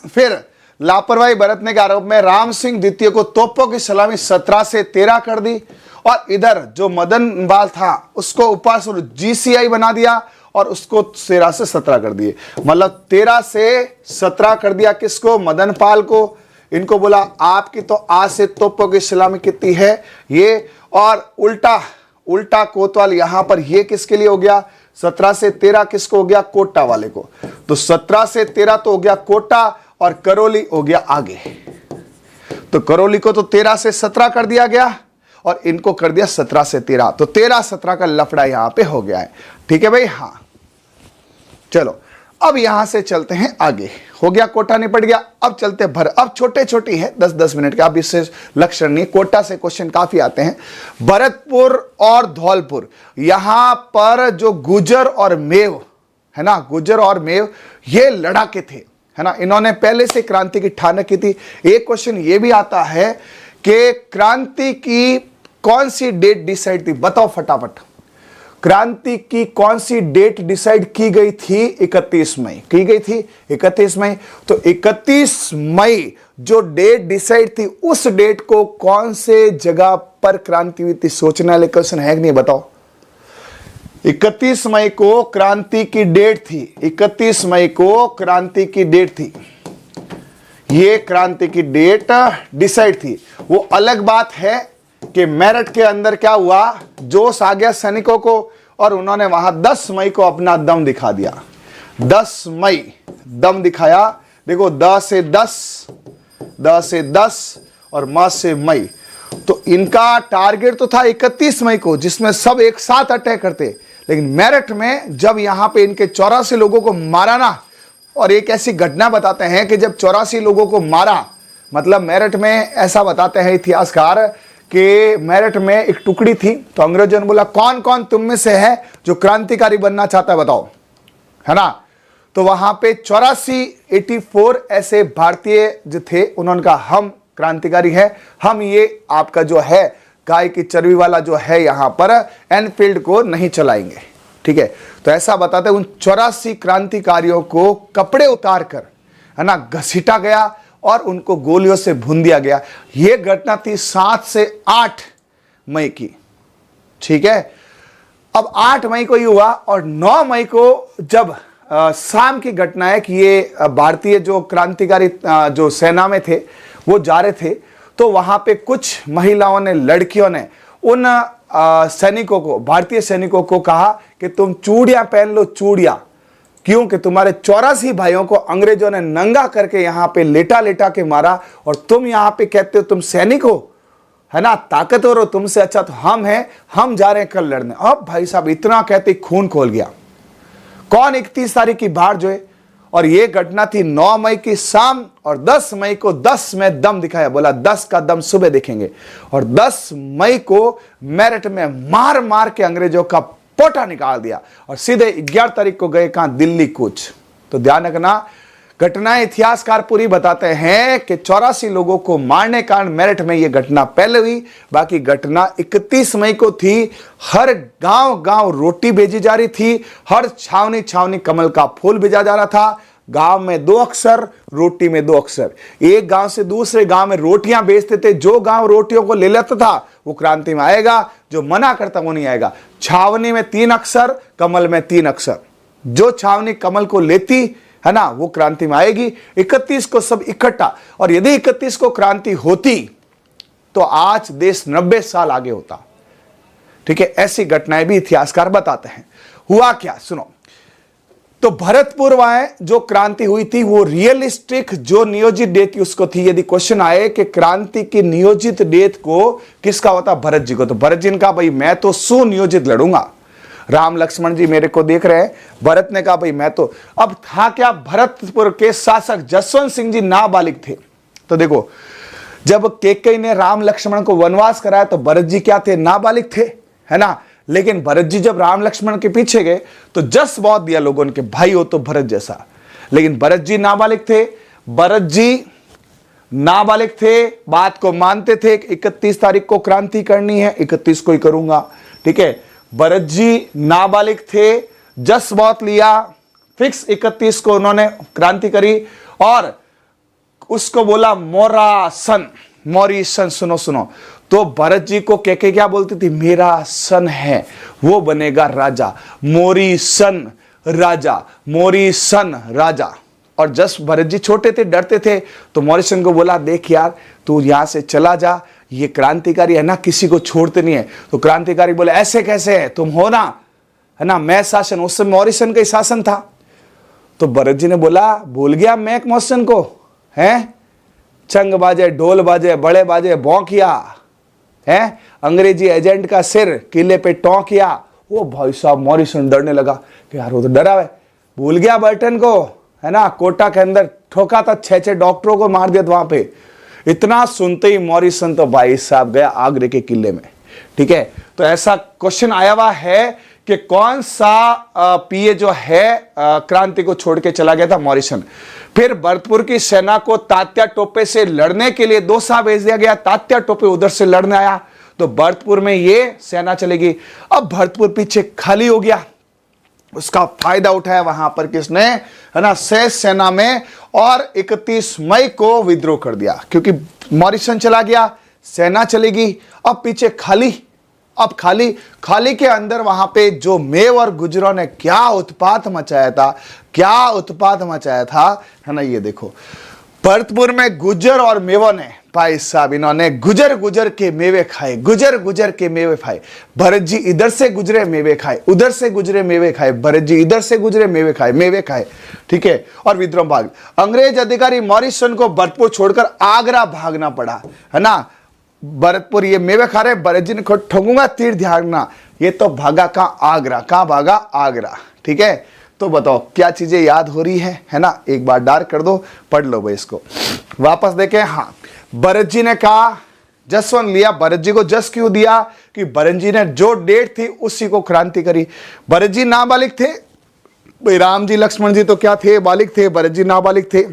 फिर लापरवाही बरतने के आरोप में राम सिंह द्वितीय को तोपों की सलामी 17 से 13 कर दी, और इधर जो मदन पाल था उसको ऊपर जीसीआई बना दिया और उसको 13 से 17 कर दिए, मतलब 13 से 17 कर दिया किसको, मदन पाल को। इनको बोला आपकी तो आज से तोपों की सलामी कितनी है ये, और उल्टा कोतवाल यहां पर ये किसके लिए हो गया, 17 से 13 किसको हो गया, कोटा वाले को। तो 17 से 13 तो हो गया कोटा और करौली हो गया आगे, तो करौली को तो 13 से 17 कर दिया गया और इनको कर दिया 17 से 13, तो 13-17 का लफड़ा यहां पे हो गया है। ठीक है भाई, हाँ चलो अब यहां से चलते हैं आगे, हो गया कोटा निपट गया। अब चलते हैं अब छोटे छोटी है 10-10 मिनट का, अब इससे लक्षण नहीं, कोटा से क्वेश्चन काफी आते हैं। भरतपुर और धौलपुर, यहां पर जो गुजर और मेव है ना, गुजर और मेव ये लड़ाके थे, है ना, इन्होंने पहले से क्रांति की ठानक की थी। एक क्वेश्चन ये भी आता है कि क्रांति की कौन सी डेट डिसाइड थी, बताओ फटाफट, क्रांति की कौन सी डेट डिसाइड की गई थी, 31 मई की गई थी, 31 मई। तो 31 मई जो डेट डिसाइड थी, उस डेट को कौन से जगह पर क्रांति हुई थी, सोचने वाले क्वेश्चन है कि नहीं, बताओ। 31 मई को क्रांति की डेट थी, 31 मई को क्रांति की डेट थी, ये क्रांति की डेट डिसाइड थी। वो अलग बात है कि मेरठ के अंदर क्या हुआ, जोश आ गया सैनिकों को और उन्होंने वहां 10 मई को अपना दम दिखा दिया। 10 मई दम दिखाया। देखो 10 से 10 और म से मई, तो इनका टारगेट तो था 31 मई को जिसमें सब एक साथ अटैक करते, लेकिन मेरठ में जब यहां पे इनके 84 लोगों को मारा ना, और एक ऐसी घटना बताते हैं कि जब 84 लोगों को मारा, मतलब मेरठ में ऐसा बताते हैं इतिहासकार कि मेरठ में एक टुकड़ी थी, तो अंग्रेजों ने बोला कौन कौन तुम में से है जो क्रांतिकारी बनना चाहता है बताओ, है ना। तो वहां पे 84 ऐसे भारतीय जो थे, उन्होंने कहा हम क्रांतिकारी हैं, हम ये आपका जो है गाय की चर्बी वाला जो है यहां पर एनफील्ड को नहीं चलाएंगे, ठीक है। तो ऐसा बताते उन 84 क्रांतिकारियों को कपड़े उतार कर, है ना, घसीटा गया और उनको गोलियों से भून दिया गया। यह घटना थी 7 से 8 मई की, ठीक है। अब 8 मई को ही हुआ और 9 मई को जब शाम की घटना है कि ये भारतीय जो क्रांतिकारी जो सेना में थे वो जा रहे थे, तो वहां पे कुछ महिलाओं ने, लड़कियों ने उन सैनिकों को, भारतीय सैनिकों को कहा कि तुम चूड़ियां पहन लो, चूड़ियां, क्योंकि तुम्हारे 84 भाइयों को अंग्रेजों ने नंगा करके यहां पे लेटा लेटा के मारा और तुम यहां पे कहते हो तुम सैनिक हो, है ना, ताकतवर हो, तुमसे अच्छा तो हम हैं, हम जा रहे हैं कल लड़ने। अब भाई साहब इतना कहते खून खोल गया। कौन 31 तारीख की बाहर जो है, और ये घटना थी 9 मई की शाम, और 10 मई को 10 में दम दिखाया, बोला 10 का दम सुबह देखेंगे। और 10 मई को मेरठ में मार मार के अंग्रेजों का पोटा निकाल दिया और सीधे 11 तारीख को गए कहां, दिल्ली कूच। तो ध्यान रखना, घटनाएं इतिहासकार पूरी बताते हैं कि 84 लोगों को मारने के कारण मेरठ में यह घटना पहले हुई, बाकी घटना 31 मई को थी। हर गांव गांव रोटी भेजी जा रही थी, हर छावनी छावनी कमल का फूल भेजा जा रहा था। गांव में 2 अक्षर, रोटी में 2 अक्षर, एक गांव से दूसरे गांव में रोटियां बेचते थे। जो गांव रोटियों को ले लेता था वो क्रांति में आएगा, जो मना करता वो नहीं आएगा। छावनी में 3 अक्षर, कमल में 3 अक्षर, जो छावनी कमल को लेती है ना वो क्रांति में आएगी। 31 को सब इकट्ठा, और यदि 31 को क्रांति होती तो आज देश 90 साल आगे होता, ठीक है। ऐसी घटनाएं भी इतिहासकार बताते हैं। हुआ क्या सुनो, तो भरतपुर वहां जो क्रांति हुई थी वो रियलिस्टिक जो नियोजित डेट थी उसको थी। यदि क्वेश्चन आए कि क्रांति की नियोजित डेट को किसका होता, भरत जी को, तो भरत जी ने कहा भाई मैं तो सुनियोजित लड़ूंगा। राम लक्ष्मण जी मेरे को देख रहे हैं, भरत ने कहा भाई मैं तो, अब था क्या, भरतपुर के शासक जसवंत सिंह जी नाबालिग थे। तो देखो जब कैकेयी ने राम लक्ष्मण को वनवास कराया तो भरत जी क्या थे, नाबालिग थे, है ना। लेकिन भरत जी जब राम लक्ष्मण के पीछे गए तो जस बहुत दिया लोगों ने, भाई हो तो भरत जैसा। लेकिन भरत जी नाबालिग थे, भरत जी नाबालिग थे, बात को मानते थे, 31 तारीख को क्रांति करनी है, 31 को ही करूंगा, ठीक है। भरत जी नाबालिग थे, जस बहुत लिया, फिक्स 31 को उन्होंने क्रांति करी और उसको बोला मोरासन, मोरीसन। सुनो सुनो, तो भरत जी को कैकेयी क्या बोलती थी, मेरा सन है वो बनेगा राजा, मोरीसन राजा, मोरीसन राजा। और जस भरत जी छोटे थे, डरते थे, तो मोरीसन को बोला देख यार तू यहां से चला जा, ये क्रांतिकारी है ना, किसी को छोड़ते नहीं है। तो क्रांतिकारी बोले ऐसे कैसे है, तुम हो ना, है ना, मैं शासन, उस समय मॉरिसन का ही शासन था। तो भरत जी ने बोला भूल गया मैक मॉरिसन को, हैं, चंग बाजे, ढोल बाजे, बड़े बाजे, भौंकिया, हैं, अंग्रेजी एजेंट का सिर किले पे टोंकिया। वो भाई साहब मॉरिसन डरने लगा कि यार वो तो डरा है, भूल गया बर्टन को, है ना, कोटा के अंदर ठोका था, 6 डॉक्टरों को मार दिया था वहां पे। इतना सुनते ही मॉरिसन तो भाई साहब गया आगरे के किले में, ठीक है। तो ऐसा क्वेश्चन आया हुआ है कि कौन सा पीए जो है क्रांति को छोड़ के चला गया था, मॉरिसन। फिर भरतपुर की सेना को तात्या टोपे से लड़ने के लिए दोसा भेज दिया गया, तात्या टोपे उधर से लड़ने आया, तो भरतपुर में ये सेना चलेगी। अब भरतपुर पीछे खाली हो गया, उसका फायदा उठाया वहां पर किसने, है ना, शेष सेना में, और 31 मई को विद्रोह कर दिया, क्योंकि मॉरिसन चला गया, सेना चलेगी, अब पीछे खाली, अब खाली खाली के अंदर वहां पे जो मेव और गुजरों ने क्या उत्पात मचाया था, क्या उत्पात मचाया था, है ना। ये देखो भरतपुर में गुजर और मेवों ने, भाई साहब इन्होंने गुजर गुजर के मेवे खाए, गुजर गुजर के मेवे खाए। भरत जी इधर से गुजरे मेवे खाए, उधर से गुजरे मेवे खाए, भरत जी इधर से गुजरे मेवे खाए, ठीक है। और विद्रोह भाग, अंग्रेज अधिकारी मॉरिसन को भरतपुर छोड़कर आगरा भागना पड़ा, है ना। भरतपुर ये मेवे खा रहे, भरत जी ने ठोकूंगा तीर ध्यान, ये तो भागा कहां, आगरा। कहां भागा, आगरा, ठीक है। तो बताओ क्या चीजें याद हो रही है ना। एक बार डार्क कर दो, पढ़ लो भाई इसको, वापस देखें। हाँ, भरत जी ने कहा जसवन लिया। भरत जी को जस क्यों दिया कि भरत जी ने जो डेट थी उसी को क्रांति करी। भरत जी नाबालिग थे, भाई राम जी लक्ष्मण जी तो क्या थे, बालिग थे, भरत जी नाबालिग थे।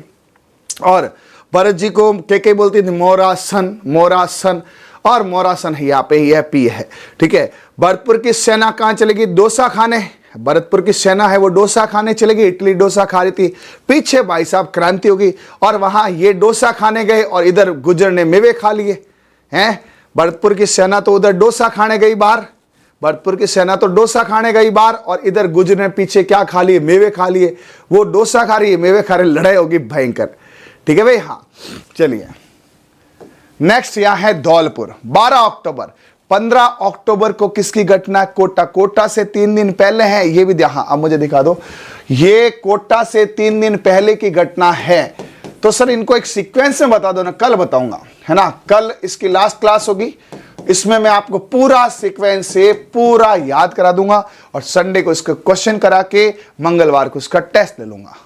और भरत जी को के बोलती थी मोरासन, मोरासन, और मोरासन यहाँ पे ही है, पी है, ठीक है। भरतपुर की सेना कहां चलेगी, डोसा खाने। भरतपुर की सेना है वो डोसा खाने चलेगी, इटली डोसा खा रही थी। पीछे भाई साहब क्रांति होगी और वहां ये डोसा खाने गए और इधर गुजर ने मेवे खा लिए हैं। भरतपुर की सेना तो उधर डोसा खाने गई बाहर, भरतपुर की सेना तो डोसा खाने गई बाहर, और इधर गुजर ने पीछे क्या खा लिए, मेवे खा लिए। वो डोसा खा रही है, मेवे खा रही, लड़ाई होगी भयंकर, ठीक है भाई। हाँ चलिए नेक्स्ट यहां है धौलपुर। 12 अक्टूबर, 15 अक्टूबर को किसकी घटना, कोटा। कोटा से 3 दिन पहले है, ये भी हाँ अब मुझे दिखा दो, ये कोटा से 3 दिन पहले की घटना है। तो सर इनको एक सीक्वेंस में बता दो ना, कल बताऊंगा, है ना। कल इसकी लास्ट क्लास होगी, इसमें मैं आपको पूरा सीक्वेंस से पूरा याद करा दूंगा, और संडे को इसका क्वेश्चन करा के मंगलवार को इसका टेस्ट ले लूंगा,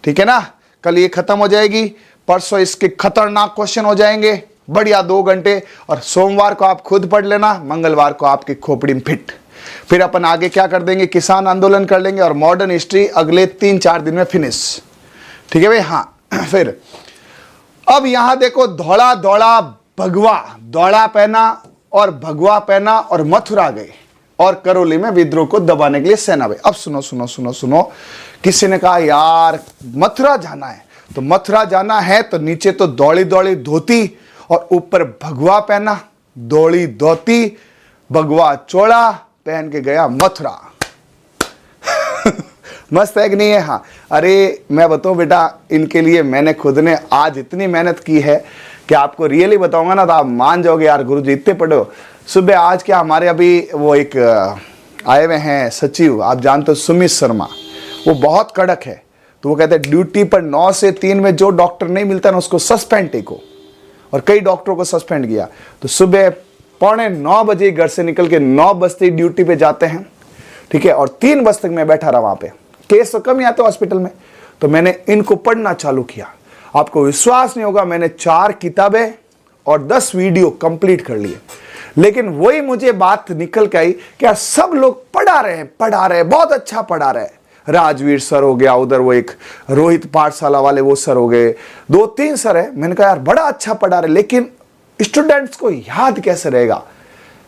ठीक है ना। कल ये खत्म हो जाएगी, परसों इसके खतरनाक क्वेश्चन हो जाएंगे, बढ़िया 2 घंटे, और सोमवार को आप खुद पढ़ लेना, मंगलवार को आपकी खोपड़ी में फिट। फिर अपन आगे क्या कर देंगे, किसान आंदोलन कर लेंगे, और मॉडर्न हिस्ट्री अगले 3-4 दिन में फिनिश, ठीक है भाई। हाँ फिर अब यहां देखो, धौड़ा धौड़ा भगवा, दौड़ा पहना और भगवा पहना और मथुरा गए, और करौली में विद्रोह को दबाने के लिए सेना गई। अब सुनो सुनो सुनो सुनो, किसी ने कहा यार मथुरा जाना है, तो मथुरा जाना है तो नीचे तो दौड़ी दौड़ी धोती और ऊपर भगवा पहना, दौड़ी धोती भगवा चोला पहन के गया मथुरा। मस्त है कि नहीं है। हाँ अरे मैं बताऊं बेटा, इनके लिए मैंने खुद ने आज इतनी मेहनत की है कि आपको रियली बताऊंगा ना तो आप मान जाओगे यार गुरुजी इतने पढ़ो। सुबह आज क्या हमारे अभी वो एक आए हुए हैं सचिव, आप जानते हो सुमित शर्मा, वो बहुत कड़क है। तो वो कहते हैं ड्यूटी पर 9 से 3 में जो डॉक्टर नहीं मिलता ना उसको सस्पेंड टेको, और कई डॉक्टरों को सस्पेंड किया। तो सुबह 8:45 बजे घर से निकल के 9 बजे ड्यूटी पे जाते हैं, ठीक है। और 3 बजे तक मैं बैठा रहा वहां पे, केस तो कम ही आते हॉस्पिटल में। तो मैंने इनको पढ़ना चालू किया, आपको विश्वास नहीं होगा, मैंने 4 किताबें और 10 वीडियो कंप्लीट कर लिए। लेकिन वही मुझे बात निकल के आई कि सब लोग पढ़ा रहे हैं, बहुत अच्छा पढ़ा रहे हैं। राजवीर सर हो गया, उधर वो एक रोहित पाठशाला वाले वो सर हो गए, 2-3 सर है। मैंने कहा यार बड़ा अच्छा पढ़ा रहे, लेकिन स्टूडेंट्स को याद कैसे रहेगा,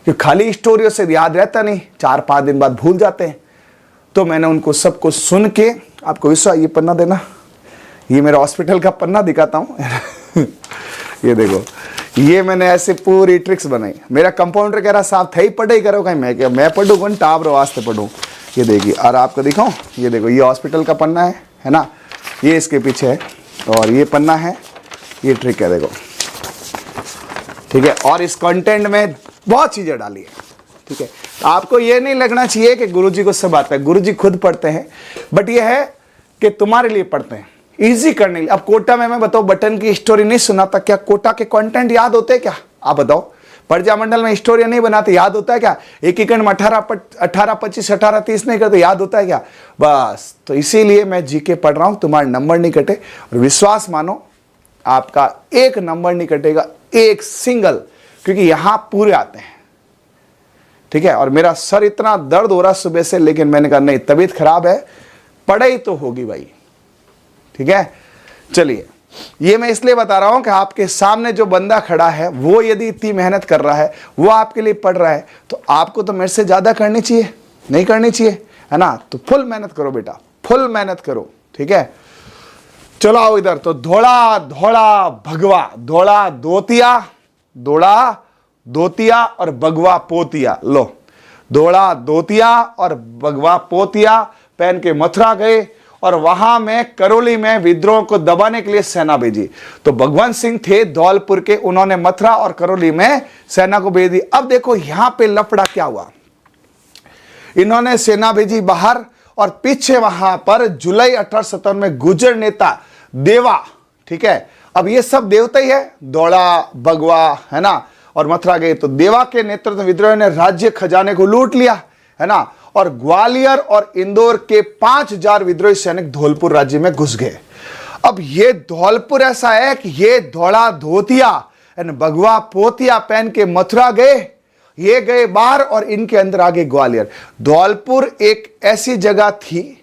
कि खाली स्टोरियों से याद रहता नहीं, 4-5 दिन बाद भूल जाते हैं। तो मैंने उनको सबको सुन के, आपको विश्वास, ये पन्ना देना, ये मेरा हॉस्पिटल का पन्ना दिखाता हूं। ये देखो, ये मैंने ऐसे पूरी ट्रिक्स बनाई। मेरा कंपाउंडर कह रहा साहब थे ही पढ़े ही करो, कहीं मैं पढ़ू कौन टाबर वास्ते पढ़ू। ये देखिए, और आपको दिखाऊं, ये देखो ये हॉस्पिटल का पन्ना है ना, ये इसके पीछे है, और ये पन्ना है, ये ट्रिक है देखो, ठीक है। और इस कंटेंट में बहुत चीजें डाली है, ठीक है। आपको ये नहीं लगना चाहिए कि गुरुजी को सब आता है, गुरुजी खुद पढ़ते हैं, बट ये है कि तुम्हारे लिए पढ़ते हैं, इजी करने के लिए। अब कोटा में मैं बताओ बटन की स्टोरी नहीं सुनाता, क्या कोटा के कंटेंट याद होते हैं क्या, आप बताओ। प्रजा मंडल में स्टोरी नहीं बनाते, याद होता है क्या। एक ही में 18-25 18-30 नहीं करते, याद होता है क्या। बस तो इसीलिए मैं जीके पढ़ रहा हूं, तुम्हारे नंबर नहीं कटे, और विश्वास मानो आपका एक नंबर नहीं कटेगा, एक सिंगल, क्योंकि यहां पूरे आते हैं, ठीक है। और मेरा सर इतना दर्द हो रहा सुबह से, लेकिन मैंने कहा नहीं तबीयत खराब है, पढ़ाई तो होगी भाई, ठीक है। चलिए, ये मैं इसलिए बता रहा हूं कि आपके सामने जो बंदा खड़ा है वो यदि इतनी मेहनत कर रहा है, वो आपके लिए पढ़ रहा है, तो आपको तो मेरे से ज्यादा करनी चाहिए, नहीं करनी चाहिए, है ना। तो फुल मेहनत करो बेटा, फुल मेहनत करो, ठीक है। चलो आओ इधर। तो धोड़ा धोड़ा भगवा, धोड़ा धोतिया, धोड़ा धोतिया और भगवा पोतिया। लो, धोला धोतिया और भगवा पोतिया पहन के मथुरा गए और वहां में करौली में विद्रोह को दबाने के लिए सेना भेजी। तो भगवंत सिंह थे धौलपुर के, उन्होंने मथुरा और करौली में सेना को भेज दी। अब देखो यहां पे लफड़ा क्या हुआ, इन्होंने सेना भेजी बाहर और पीछे वहां पर जुलाई 1857 में गुर्जर नेता देवा, ठीक है, अब ये सब देवता ही है, दौड़ा भगवा, है ना, और मथुरा गए। तो देवा के नेतृत्व में विद्रोह ने राज्य खजाने को लूट लिया, है ना, और ग्वालियर और इंदौर के 5000 विद्रोही सैनिक धौलपुर राज्य में घुस गए। अब ये धौलपुर ऐसा है कि ये धौला धोतिया भगवा पोतिया पहन के मथुरा गए, ये गए बाहर और इनके अंदर आ गए ग्वालियर। धौलपुर एक ऐसी जगह थी,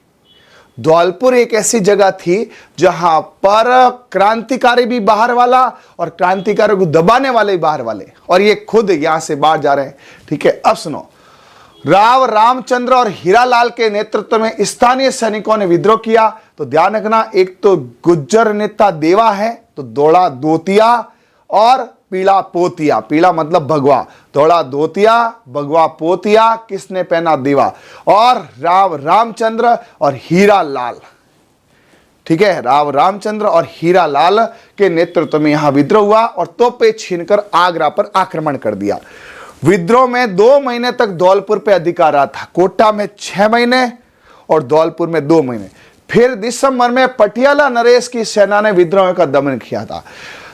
धौलपुर एक ऐसी जगह थी जहां पर क्रांतिकारी भी बाहर वाला और क्रांतिकारियों को दबाने वाले भी बाहर वाले, और ये खुद यहां से बाहर जा रहे हैं, ठीक है। अब सुनो, राव रामचंद्र और हीरालाल के नेतृत्व में स्थानीय सैनिकों ने विद्रोह किया। तो ध्यान रखना, एक तो गुज्जर नेता देवा है, तो दौड़ा धोतिया और पीला पोतिया, पीला मतलब भगवा, दौड़ा धोतिया भगवा पोतिया किसने पहना, देवा, और राव रामचंद्र और हीरालाल, ठीक है, राव रामचंद्र और हीरालाल के नेतृत्व में यहां विद्रोह हुआ और तोपे छीनकर आगरा पर आक्रमण कर दिया। विद्रोह में 2 महीने तक धौलपुर पे अधिकार रहा था, कोटा में 6 महीने और धौलपुर में 2 महीने। फिर दिसंबर में पटियाला नरेश की सेना ने विद्रोह का दमन किया था।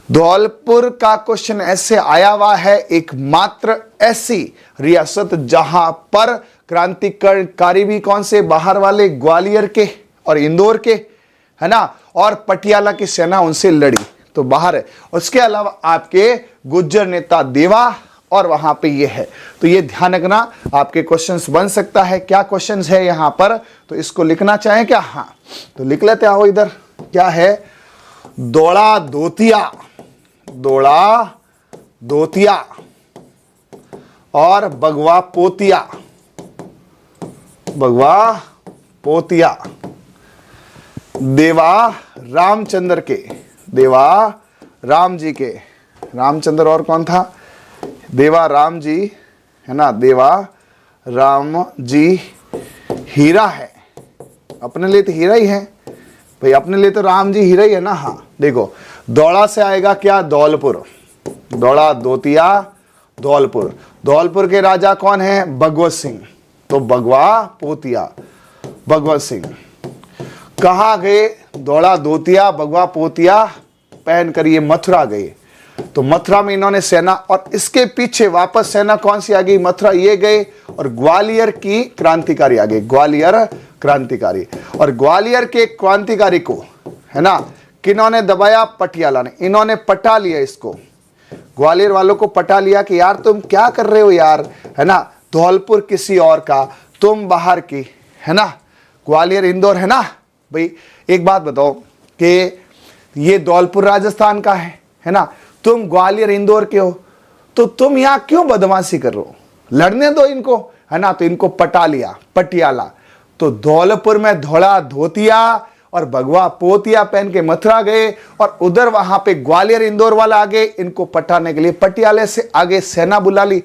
धौलपुर का क्वेश्चन ऐसे आया हुआ है, एकमात्र ऐसी रियासत जहां पर क्रांतिकारी भी कौन से, बाहर वाले, ग्वालियर के और इंदौर के, है ना, और पटियाला की सेना उनसे लड़ी, तो बाहर है। उसके अलावा आपके गुज्जर नेता देवा और वहां पे ये है। तो ये ध्यान रखना, आपके क्वेश्चंस बन सकता है। क्या क्वेश्चंस है यहां पर, तो इसको लिखना चाहें क्या, हाँ तो लिख लेते आओ इधर। क्या है, दौड़ा धोतिया, दौड़ा धोतिया और भगवा पोतिया, भगवा पोतिया देवा रामचंद्र के, देवा राम जी के, रामचंद्र और कौन था, देवा राम जी, है ना, देवा राम जी हीरा है, अपने लिए तो हीरा ही है भाई, अपने लिए तो राम जी हीरा ही है ना। हाँ देखो, दौड़ा से आएगा क्या, धौलपुर, दौड़ा धोतिया धौलपुर, धौलपुर के राजा कौन है, भगवत सिंह, तो भगवा पोतिया भगवत सिंह। कहाँ गए, दौड़ा धोतिया भगवा पोतिया पहन कर ये मथुरा गए। तो मथुरा में इन्होंने सेना, और इसके पीछे वापस सेना कौन सी आ गई, मथुरा ये गए, और ग्वालियर की क्रांतिकारी आ गए, ग्वालियर क्रांतिकारी। और ग्वालियर के क्रांतिकारी को, है ना, किन्होंने दबाया, पटियाला ने, इन्होंने पटा लिया इसको, ग्वालियर वालों को पटा लिया कि यार तुम क्या कर रहे हो यार, है ना, धौलपुर किसी और का, तुम बाहर की, है ना, ग्वालियर इंदौर, है ना भाई। एक बात बताओ कि ये धौलपुर राजस्थान का है ना, तुम ग्वालियर इंदौर के हो, तो तुम यहां क्यों बदमाशी कर रहे हो, लड़ने दो इनको, है ना। तो इनको पटा लिया पटियाला। तो धौलपुर में धौला धोतिया और भगवा पोतिया पहन के मथुरा गए, और उधर वहां पे ग्वालियर इंदौर वाला आगे इनको पटाने के लिए पटियाले से आगे सेना बुला ली।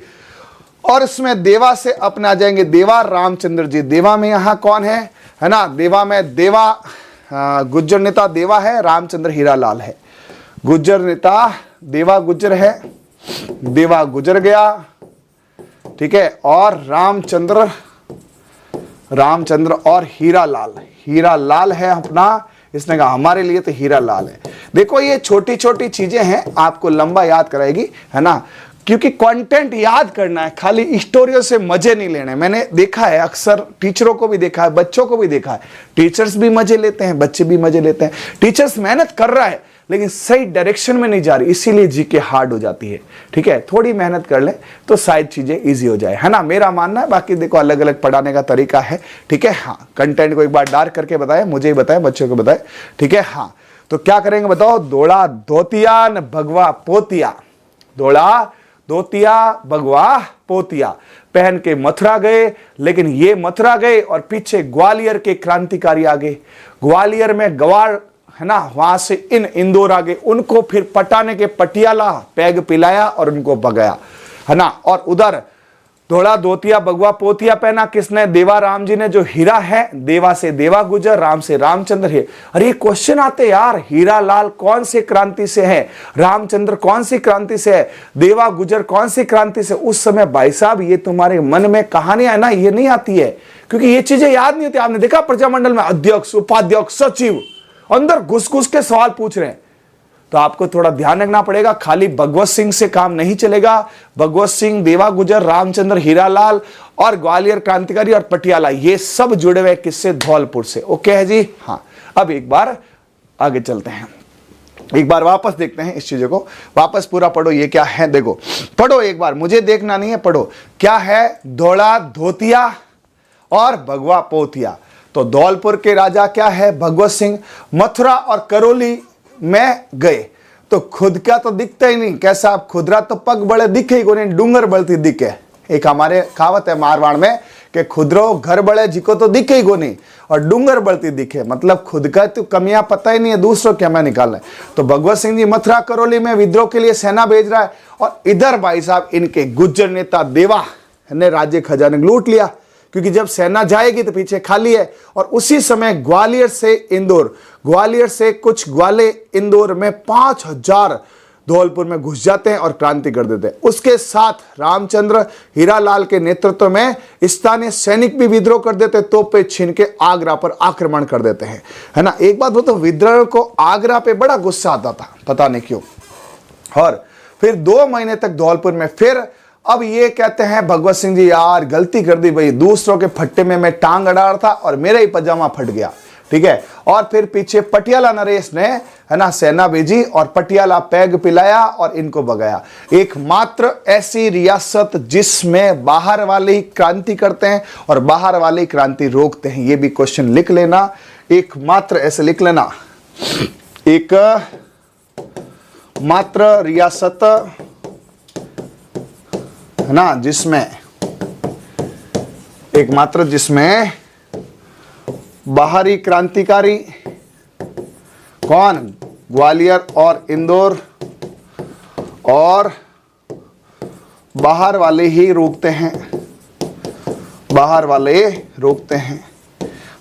और इसमें देवा से अपने आ जाएंगे देवा रामचंद्र जी। देवा में यहां कौन है ना, देवा में देवा गुज्जर नेता देवा है, रामचंद्र हीरालाल है। गुज्जर नेता देवा गुज्जर है, देवा गुजर गया, ठीक है, और रामचंद्र और हीरालाल, हीरालाल है अपना, इसने कहा हमारे लिए तो हीरालाल है। देखो ये छोटी छोटी चीजें हैं, आपको लंबा याद कराएगी, है ना, क्योंकि कंटेंट याद करना है, खाली स्टोरियों से मजे नहीं लेने। मैंने देखा है, अक्सर टीचरों को भी देखा है, बच्चों को भी देखा है, टीचर्स भी मजे लेते हैं, बच्चे भी मजे लेते हैं। टीचर्स मेहनत कर रहा है लेकिन सही डायरेक्शन में नहीं जा रही, इसीलिए जीके हार्ड हो जाती है, ठीक है। थोड़ी मेहनत कर ले तो शायद चीजें इजी हो जाए, है ना, मेरा मानना है। बाकी देखो अलग अलग पढ़ाने का तरीका है, ठीक है। हाँ, कंटेंट को एक बार डार्क करके बताए, मुझे ही बताए, बच्चों को बताए, ठीक है। हाँ, तो क्या करेंगे बताओ, दौड़ा धोतिया न भगवा पोतिया, दौड़ा धोतिया भगवा पोतिया पहन के मथुरा गए। लेकिन ये मथुरा गए और पीछे ग्वालियर के क्रांतिकारी आ गए, ग्वालियर में गवार, है ना, वहां से इंदौर आ गए, उनको फिर पटाने के पटियाला पैग पिलाया और उनको भगाया। है ना। और उधर धोला धोतिया भगवा पोतिया पहना किसने? देवा राम जी ने। जो हीरा है, देवा से देवा गुजर, राम से रामचंद्र है। अरे क्वेश्चन आते यार, हीरा लाल कौन सी क्रांति से है, रामचंद्र कौन सी क्रांति से है, देवा गुजर कौन सी क्रांति से? उस समय भाई साहब ये तुम्हारे मन में कहानियां है ना, ये नहीं आती है, क्योंकि ये चीजें याद नहीं होती। आपने देखा प्रजामंडल में अध्यक्ष, उपाध्यक्ष, सचिव अंदर घुस घुस के सवाल पूछ रहे हैं। तो आपको थोड़ा ध्यान रखना पड़ेगा, खाली भगवत सिंह से काम नहीं चलेगा। भगवत सिंह, देवा गुजर, रामचंद्र, हीरालाल और ग्वालियर क्रांतिकारी और पटियाला, ये सब जुड़े हुए किससे? धौलपुर से। ओके है जी। हाँ, अब एक बार आगे चलते हैं, एक बार वापस देखते हैं इस चीजों को। वापस पूरा पढ़ो, ये क्या है देखो, पढ़ो एक बार, मुझे देखना नहीं है, पढ़ो क्या है? धोला धोतिया और भगवा पोतिया। तो धौलपुर के राजा क्या है? भगवत सिंह। मथुरा और करौली में गए तो खुद का तो दिखता ही नहीं। कैसा? आप खुदरा तो पग बड़े दिखे ही को नहीं, डूंगर बढ़ती दिखे। एक हमारे कहावत है मारवाड़ में कि खुदरो घर बड़े जिको तो दिखे ही को नहीं और डूंगर बढ़ती दिखे, मतलब खुद का तो कमियां पता ही नहीं है, दूसरों क्या मैं निकाल रहे। तो भगवत सिंह जी मथुरा करौली में विद्रोह के लिए सेना भेज रहा है और इधर भाई साहब इनके गुज्जर नेता देवा ने राज्य खजाने लूट लिया, क्योंकि जब सेना जाएगी तो पीछे खाली है। और उसी समय ग्वालियर से इंदौर, ग्वालियर से कुछ ग्वाले इंदौर में 5000 धौलपुर में घुस जाते हैं और क्रांति कर देते हैं। उसके साथ रामचंद्र हीरालाल के नेतृत्व में स्थानीय सैनिक भी विद्रोह कर देते, तोपे छीन के आगरा पर आक्रमण कर देते हैं, है ना। एक बात बताओ, विद्रोह को आगरा पे बड़ा गुस्सा आता था, पता नहीं क्यों। और फिर 2 महीने तक धौलपुर में, फिर अब ये कहते हैं भगवत सिंह जी यार गलती कर दी भाई, दूसरों के फट्टे में मैं टांग अड़ा रहा था और मेरा ही पजामा फट गया, ठीक है। और फिर पीछे पटियाला नरेश ने, है ना, सेना भेजी और पटियाला पैग पिलाया और इनको भगाया। एकमात्र ऐसी रियासत जिसमें बाहर वाले ही क्रांति करते हैं और बाहर वाले ही क्रांति रोकते हैं, ये भी क्वेश्चन लिख लेना, एकमात्र ऐसे लिख लेना, एक मात्र रियासत, है ना, जिसमें एकमात्र जिसमें बाहरी क्रांतिकारी कौन? ग्वालियर और इंदौर, और बाहर वाले ही रोकते हैं, बाहर वाले रोकते हैं।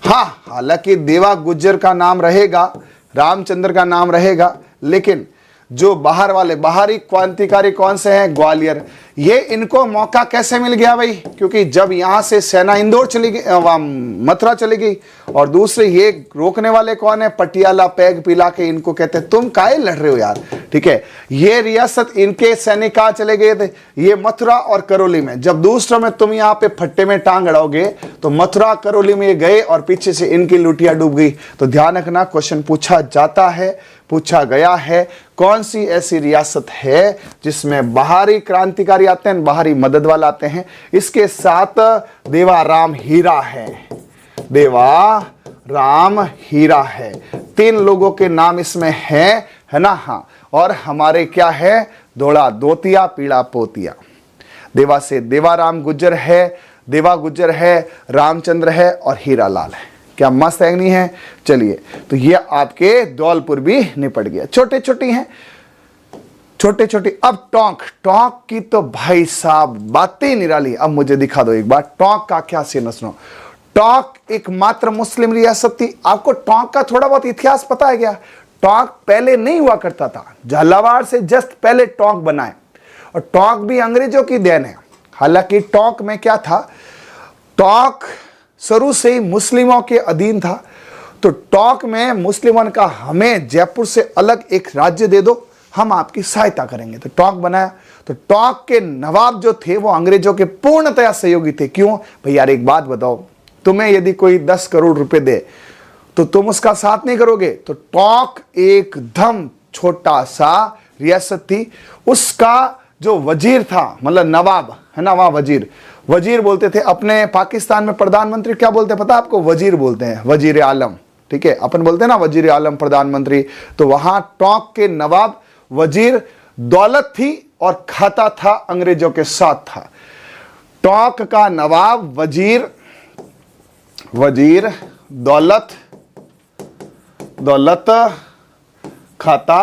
हाँ, हालांकि देवा गुज्जर का नाम रहेगा, रामचंद्र का नाम रहेगा, लेकिन जो बाहर वाले बाहरी क्रांतिकारी कौन से हैं? ग्वालियर। ये इनको मौका कैसे मिल गया भाई? क्योंकि जब यहां से सेना इंदौर चली गई, मथुरा चली गई, और दूसरे ये रोकने वाले कौन है? पटियाला पैग पिला के इनको कहते हैं तुम काहे लड़ रहे हो यार, ठीक है। ये रियासत इनके सैनिक कहां चले गए थे? ये मथुरा और करौली में। जब दूसरों में तुम यहाँ पे फट्टे में टांग अड़ाओगे तो मथुरा करौली में ये गए और पीछे से इनकी लुटिया डूब गई। तो ध्यान रखना, क्वेश्चन पूछा जाता है, पूछा गया है, कौन सी ऐसी रियासत है जिसमें बाहरी क्रांतिकारी आते हैं, बाहरी मदद वाले आते हैं। इसके साथ देवा राम हीरा है, देवा राम हीरा है, 3 लोगों के नाम इसमें है ना। हाँ, और हमारे क्या है? धोला धोतिया, पीला पोतिया। देवा से देवा राम गुज्जर है, देवा गुज्जर है, रामचंद्र है और हीरालाल है। क्या मस्त है नहीं है? चलिए, तो ये आपके धौलपुर भी निपट गया। छोटे छोटी हैं, छोटे छोटे। अब टोंक, टोंक की तो भाई साहब बातें निराली। अब मुझे दिखा दो एक बार टोंक का क्या सीन सुनो। टोंक एकमात्र मुस्लिम रियासत थी। आपको टोंक का थोड़ा बहुत इतिहास पता है क्या? टोंक पहले नहीं हुआ करता था, झालावाड़ से जस्ट पहले टोंक बना है, और टोंक भी अंग्रेजों की देन है। हालांकि टोंक में क्या था? टोंक शुरू से ही मुस्लिमों के अधीन था। तो टोंक में मुस्लिमों का हमें जयपुर से अलग एक राज्य दे दो, हम आपकी सहायता करेंगे। तो टोंक बनाया। तो टोंक के नवाब जो थे वो अंग्रेजों के पूर्णतया सहयोगी थे। क्यों भाई? यार एक बात बताओ, तुम्हें यदि कोई 10 करोड़ रुपए दे तो तुम उसका साथ नहीं करोगे? तो टोंक एकदम छोटा सा रियासत थी। उसका जो वजीर था, मतलब नवाब है ना, वहां वजीर, वजीर बोलते थे। अपने पाकिस्तान में प्रधानमंत्री क्या बोलते हैं पता है आपको? वजीर बोलते हैं, वजीर आलम, ठीक है। अपन बोलते हैं ना वजीर आलम प्रधानमंत्री। तो वहां टोंक के नवाब वजीर, दौलत थी और खाता था अंग्रेजों के साथ था। टोंक का नवाब वजीर, वजीर, दौलत, दौलत खाता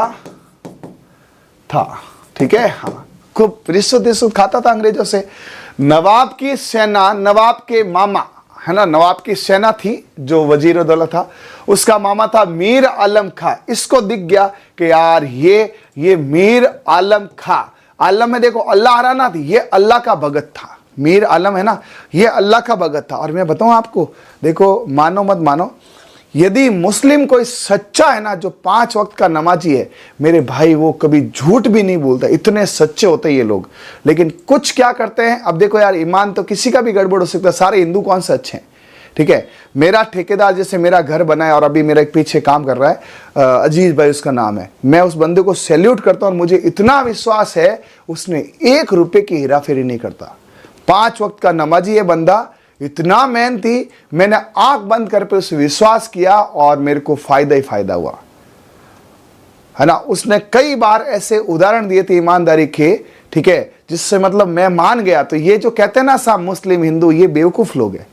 था, ठीक है। हाँ, खूब रिश्वत खाता था अंग्रेजों से। नवाब की सेना, नवाब के मामा है ना, नवाब की सेना थी जो वजीर दौलत था, उसका मामा था मीर आलम खां। इसको दिख गया कि यार ये मीर आलम खां, आलम में देखो अल्लाह आ रहा ना, ये अल्लाह का भगत था। मीर आलम है ना, ये अल्लाह का भगत था। और मैं बताऊं आपको, देखो मानो मत मानो, यदि मुस्लिम कोई सच्चा है ना, जो 5 वक्त का नमाजी है मेरे भाई, वो कभी झूठ भी नहीं बोलता, इतने सच्चे होते हैं ये लोग। लेकिन कुछ क्या करते हैं, अब देखो यार, ईमान तो किसी का भी गड़बड़ हो सकता है, सारे हिंदू कौन से अच्छे हैं, ठीक है। मेरा ठेकेदार जैसे मेरा घर बना है और अभी मेरे पीछे काम कर रहा है, अजीज भाई उसका नाम है, मैं उस बंदे को सैल्यूट करता हूं और मुझे इतना विश्वास है उसने 1 रुपए की हेराफेरी नहीं करता। 5 वक्त का नमाजी है बंदा, इतना मेहनती, मैंने आंख बंद करके उस विश्वास किया और मेरे को फायदा ही फायदा हुआ, है ना। उसने कई बार ऐसे उदाहरण दिए थे ईमानदारी के, ठीक है, जिससे मतलब मैं मान गया। तो ये जो कहते हैं ना साहब मुस्लिम हिंदू, ये बेवकूफ लोग हैं।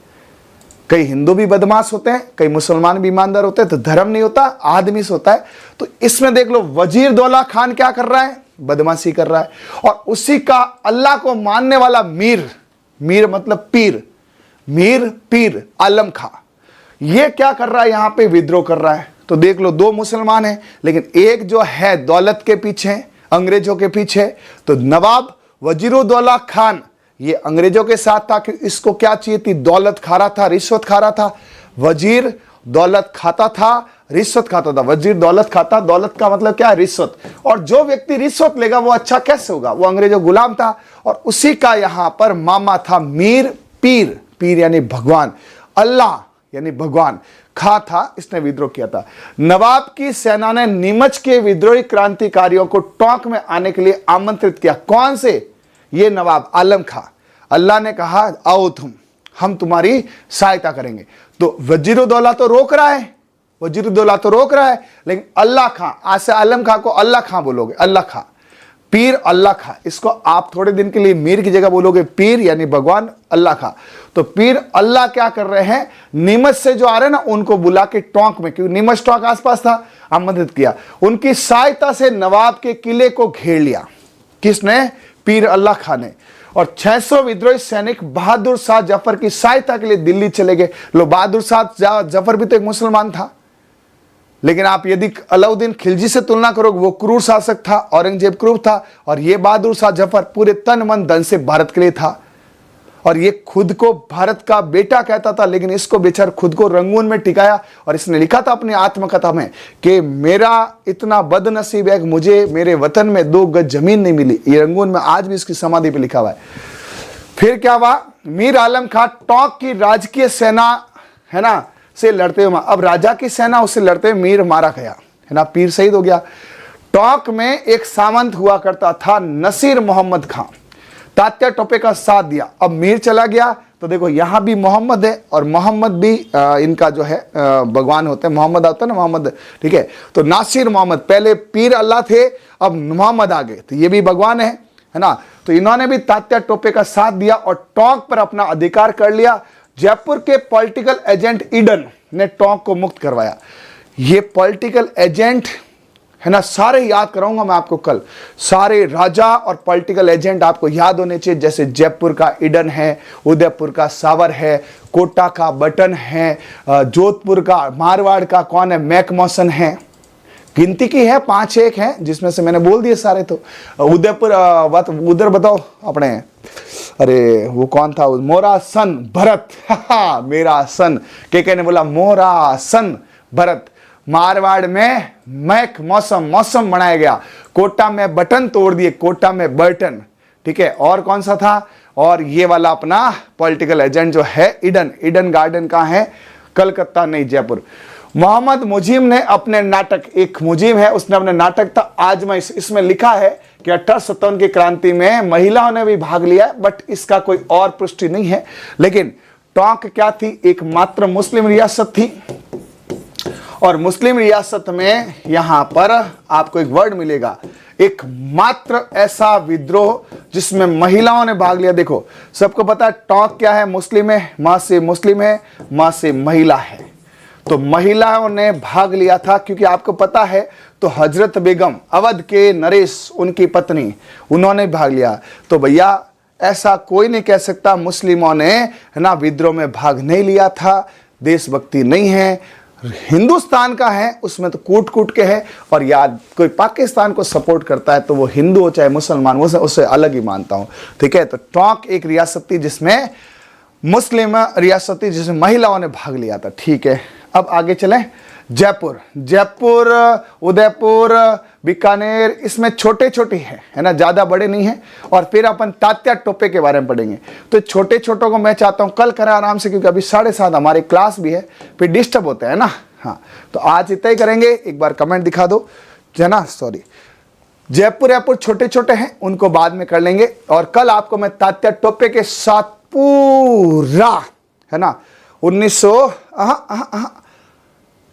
कई हिंदू भी बदमाश होते हैं, कई मुसलमान भी ईमानदार होते हैं, तो धर्म नहीं होता, आदमी से होता है। तो इसमें देख लो वजीर दौला खान क्या कर रहा है, बदमाशी कर रहा है। और उसी का अल्लाह को मानने वाला मीर, मीर मतलब पीर, मीर पीर आलम खां, ये क्या कर रहा है, यहां पे विद्रोह कर रहा है। तो देख लो 2 मुसलमान हैं, लेकिन एक जो है दौलत के पीछे, अंग्रेजों के पीछे। तो नवाब वजीरुद्दौला खान ये अंग्रेजों के साथ था कि इसको क्या चाहिए थी, दौलत खा रहा था, रिश्वत खा रहा था। वजीर दौलत खाता था, रिश्वत खाता था। वजीर दौलत खाता, दौलत का मतलब क्या है, रिश्वत। और जो व्यक्ति रिश्वत लेगा वो अच्छा कैसे होगा, वो अंग्रेजों गुलाम था। और उसी का यहां पर मामा था मीर पीर, पीर यानी भगवान, अल्लाह यानी भगवान खां था, इसने विद्रोह किया था। नवाब की सेना ने नीमच के विद्रोही क्रांतिकारियों को टोंक में आने के लिए आमंत्रित किया। कौन से, ये नवाब आलम खां। अल्लाह ने कहा आओ तुम, हम तुम्हारी सहायता करेंगे। तो वजीरुद्दौला तो रोक रहा है, वजीरुद्दौला तो रोक रहा है, लेकिन अल्लाह खां, आज से आलम खां को अल्लाह खां बोलोगे, अल्लाह खां, पीर अल्लाह खां। इसको आप थोड़े दिन के लिए मीर की जगह बोलोगे पीर यानी भगवान अल्लाह खां। तो पीर अल्लाह क्या कर रहे हैं, नीमच से जो आ रहे हैं ना उनको बुला के टोंक में, क्योंकि नीमच टोंक आसपास था, आमंत्रित किया। उनकी सहायता से नवाब के किले को घेर लिया। किसने, पीर अल्लाह खां ने। और 600 विद्रोही सैनिक बहादुर शाह जफर की सहायता के लिए दिल्ली चले गए। लो, बहादुर शाह जफर भी तो एक मुसलमान था, लेकिन आप यदि अलाउद्दीन खिलजी से तुलना करोगे, वो क्रूर शासक था, औरंगजेब क्रूर था, और ये बहादुर शाह जफर पूरे तन मन धन से भारत के लिए था। और ये खुद को भारत का बेटा कहता था, लेकिन इसको बेचारा खुद को रंगून में टिकाया। और इसने लिखा था अपनी आत्मकथा में कि मेरा इतना बदनसीब है कि मुझे मेरे वतन में 2 गज जमीन नहीं मिली। ये रंगून में आज भी इसकी समाधि पे लिखा हुआ है। फिर क्या हुआ, मीर आलम खां टोंक की राजकीय सेना है ना से लड़ते हुए, अब राजा की सेना उससे लड़ते हुए मीर मारा गया, है ना, पीर शहीद हो गया। टोंक में एक सामंत हुआ करता था नसीर मोहम्मद खां, तात्या टोपे का साथ दिया। अब मीर चला गया तो देखो यहां भी मोहम्मद है, और मोहम्मद भी इनका जो है भगवान होते हैं, मोहम्मद आता है ना, मोहम्मद, ठीक है। तो नासिर मोहम्मद, पहले पीर अल्लाह थे, अब मोहम्मद आ गए, तो ये भी भगवान है ना। तो इन्होंने भी तात्या टोपे का साथ दिया और टोंक पर अपना अधिकार कर लिया। जयपुर के पॉलिटिकल एजेंट ईडन ने टोंक को मुक्त करवाया। ये पॉलिटिकल एजेंट है ना, सारे याद कराऊंगा मैं आपको कल, सारे राजा और पॉलिटिकल एजेंट आपको याद होने चाहिए। जैसे जयपुर का ईडन है, उदयपुर का सावर है, कोटा का बटन है, जोधपुर का, मारवाड़ का कौन है, मैकमोसन है। गिनती की है, 5-1 है, जिसमें से मैंने बोल दिए सारे। तो उदयपुर, उधर बताओ अपने, अरे वो कौन था, मोरा सन भरत मेरा सन, के ने बोला मोरा सन भरत। मारवाड़ में मैक मौसम बनाया गया। कोटा में बटन तोड़ दिए, कोटा में बटन, ठीक है। और कौन सा था, और ये वाला अपना पॉलिटिकल एजेंट जो है ईडन गार्डन का है, कलकत्ता नहीं जयपुर। मोहम्मद मुजीम ने अपने नाटक, एक मुजीम है, उसने अपने नाटक था आजमाइश, इसमें लिखा है कि 1857 की क्रांति में महिलाओं ने भी भाग लिया, बट इसका कोई और पुष्टि नहीं है। लेकिन टोंक क्या थी, एक मात्र मुस्लिम रियासत थी, और मुस्लिम रियासत में यहां पर आपको एक वर्ड मिलेगा, एक मात्र ऐसा विद्रोह जिसमें महिलाओं ने भाग लिया। देखो सबको पता है टोंक क्या है, मुस्लिम है, मां से मुस्लिम है, मां से महिला है। तो महिलाओं ने भाग लिया था, क्योंकि आपको पता है तो हजरत बेगम अवध के नरेश उनकी पत्नी, उन्होंने भाग लिया। तो भैया ऐसा कोई नहीं कह सकता मुस्लिमों ने है ना विद्रोह में भाग नहीं लिया था, देशभक्ति नहीं है, हिंदुस्तान का है उसमें तो कूट कूट के है। और याद कोई पाकिस्तान को सपोर्ट करता है तो वो हिंदू हो चाहे मुसलमान, वो उससे अलग ही मानता हूं, ठीक है। तो टोंक एक रियासत थी जिसमें मुस्लिम रियासत थी जिसमें महिलाओं ने भाग लिया था, ठीक है। अब आगे चलें। जयपुर, जयपुर, उदयपुर, बीकानेर, इसमें छोटे छोटे है ना, ज्यादा बड़े नहीं है। और फिर अपन तात्या टोपे के बारे में पढ़ेंगे। तो छोटे छोटों को मैं चाहता हूं कल करें आराम से, क्योंकि अभी 7:30 हमारी क्लास भी है, फिर डिस्टर्ब होते हैं ना। हाँ, तो आज इतना ही करेंगे। एक बार कमेंट दिखा दो, है ना, सॉरी। जयपुर जयपुर छोटे छोटे हैं, उनको बाद में कर लेंगे। और कल आपको मैं तात्या टोपे के साथ पूरा, है ना,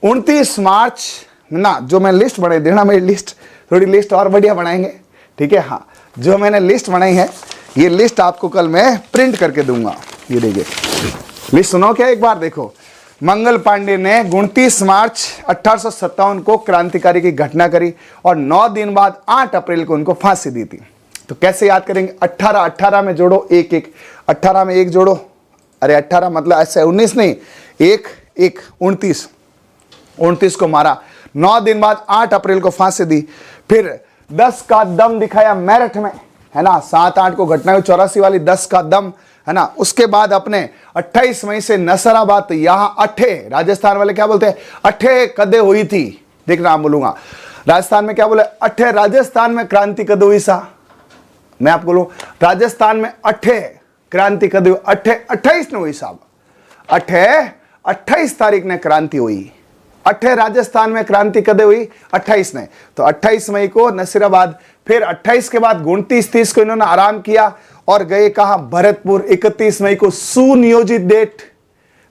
29 मार्च ना, जो मैं लिस्ट बनाई देना, मेरी लिस्ट थोड़ी लिस्ट और बढ़िया बनाएंगे, ठीक है। हाँ, जो मैंने लिस्ट बनाई है ये लिस्ट आपको कल मैं प्रिंट करके दूंगा। ये देखिए लिस्ट, सुनो क्या एक बार देखो। मंगल पांडे ने 29 मार्च 1857 को क्रांतिकारी की घटना करी और 9 दिन बाद 8 अप्रैल को उनको फांसी दी थी। तो कैसे याद करेंगे? 18 में जोड़ो, एक 18 में एक जोड़ो, अरे 18 मतलब ऐसे 19 नहीं, एक 29 को मारा, 9 दिन बाद 8 अप्रैल को फांसी दी। फिर 10 का दम दिखाया मेरठ में, है ना, 7-8 को घटना हुई 84 वाली, 10 का दम, है ना। उसके बाद अपने 28 मई से नसराबाद, यहां अठे, राजस्थान वाले क्या बोलते हैं, अठे कदे हुई थी, देखना आप बोलूंगा राजस्थान में क्या बोले, अठे राजस्थान में क्रांति कदे हुई सा। मैं आपको बोलूं राजस्थान में अठे क्रांति कदे, अठे 28 ने हुई साहब, अठे 28 तारीख ने क्रांति हुई। अठे राजस्थान में क्रांति कदे हुई, 28 ने। तो 28 मई को नसीराबाद, फिर 28 के बाद 29-30 को इन्होंने आराम किया और गए कहां, भरतपुर। 31 मई को सुनियोजित डेट,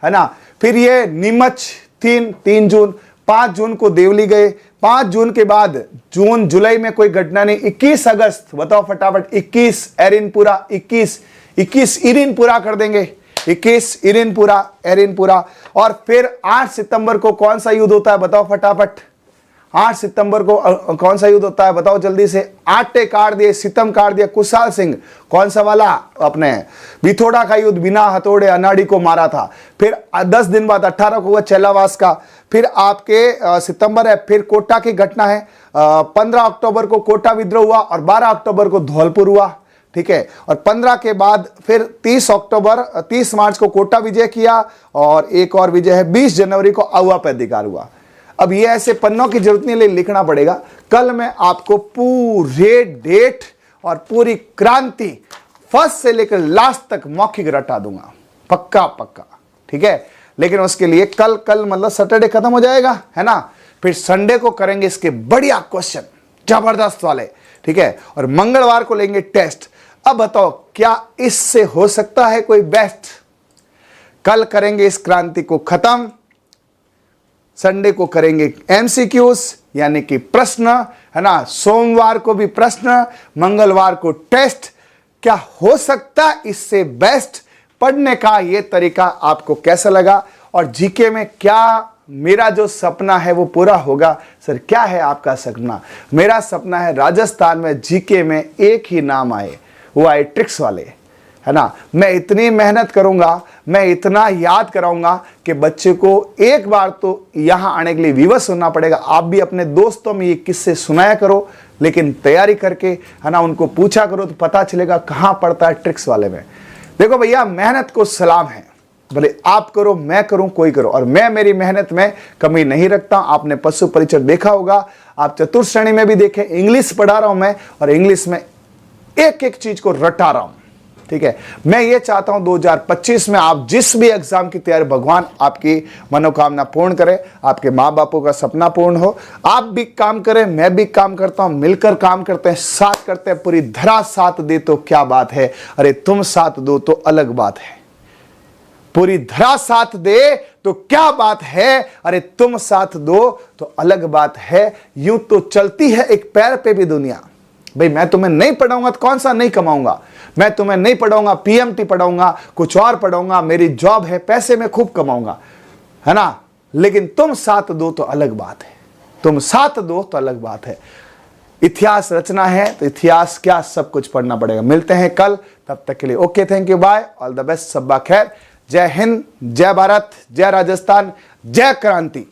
है ना। फिर ये नीमच 3 जून, 5 जून को देवली गए। 5 जून के बाद जून जुलाई में कोई घटना नहीं। 21 अगस्त बताओ फटाफट, 21 एरिनपुरा, 21 इरिनपुरा कर देंगे, 21 एरिनपुरा। और फिर 8 सितंबर को कौन सा युद्ध होता है बताओ फटाफट, 8 सितंबर को कौन सा युद्ध होता है बताओ जल्दी से। आटे काट दिए, सितम काट दिया कुशाल सिंह, कौन सा वाला, अपने बिथोड़ा का युद्ध, बिना हथौड़े अनाड़ी को मारा था। फिर 10 दिन बाद 18 को हुआ चेलावास का। फिर आपके सितंबर है, फिर कोटा की घटना है, 15 अक्टूबर को कोटा विद्रोह हुआ और 12 अक्टूबर को धौलपुर हुआ, ठीक है। और 15 के बाद फिर 30 मार्च को कोटा विजय किया और एक और विजय है 20 जनवरी को अहुआ पे अधिकार हुआ। अब ये ऐसे पन्नों की जरूरत नहीं, लिखना पड़ेगा। कल मैं आपको पूरे डेट और पूरी क्रांति फर्स्ट से लेकर लास्ट तक मौखिक रटा दूंगा, पक्का, ठीक है। लेकिन उसके लिए कल मतलब सैटरडे खत्म हो जाएगा, है ना। फिर संडे को करेंगे इसके बढ़िया क्वेश्चन, जबरदस्त वाले, ठीक है। और मंगलवार को लेंगे टेस्ट। अब बताओ क्या इससे हो सकता है कोई बेस्ट? कल करेंगे इस क्रांति को खत्म, संडे को करेंगे एमसीक्यूज यानी कि प्रश्न, है ना। सोमवार को भी प्रश्न, मंगलवार को टेस्ट। क्या हो सकता है इससे बेस्ट? पढ़ने का ये तरीका आपको कैसा लगा? और जीके में क्या मेरा जो सपना है वो पूरा होगा? सर क्या है आपका सपना? मेरा सपना है राजस्थान में जीके में एक ही नाम आए, वो आए ट्रिक्स वाले, है ना। मैं इतनी मेहनत करूंगा, मैं इतना याद कराऊंगा कि बच्चे को एक बार तो यहां आने के लिए विवश होना पड़ेगा। आप भी अपने दोस्तों में ये किस्से सुनाया करो, लेकिन तैयारी करके, है ना, उनको पूछा करो तो पता चलेगा कहां पड़ता है ट्रिक्स वाले में। देखो भैया, मेहनत को सलाम है, भले आप करो, मैं करूं, कोई करो, और मैं मेरी मेहनत में कमी नहीं रखता। आपने पशु परिचय देखा होगा, आप चतुर्थ श्रेणी में भी देखे, इंग्लिश पढ़ा रहा हूं मैं, और इंग्लिश में एक एक चीज को रटा रहा हूं, ठीक है। मैं ये चाहता हूं 2025 में आप जिस भी एग्जाम की तैयारी, भगवान आपकी मनोकामना पूर्ण करे, आपके माँ बापों का सपना पूर्ण हो, आप भी काम करें, मैं भी काम करता हूं, मिलकर काम करते हैं, साथ करते हैं। पूरी धरा साथ दे तो क्या बात है, अरे तुम साथ दो तो अलग बात है। पूरी धरा साथ दे तो क्या बात है, अरे तुम साथ दो तो अलग बात है। यूं तो चलती है एक पैर पे भी दुनिया। भाई मैं तुम्हें नहीं पढ़ाऊंगा तो कौन सा नहीं कमाऊंगा? मैं तुम्हें नहीं पढ़ाऊंगा, पीएमटी पढ़ाऊंगा, कुछ और पढ़ाऊंगा, मेरी जॉब है, पैसे मैं खूब कमाऊंगा, है ना। लेकिन तुम साथ दो तो अलग बात है, तुम साथ दो तो अलग बात है। इतिहास रचना है तो इतिहास क्या सब कुछ पढ़ना पड़ेगा। मिलते हैं कल, तब तक के लिए okay, thank you, bye, all the best, सब्बा खैर। जय हिंद, जय भारत, जय राजस्थान, जय क्रांति।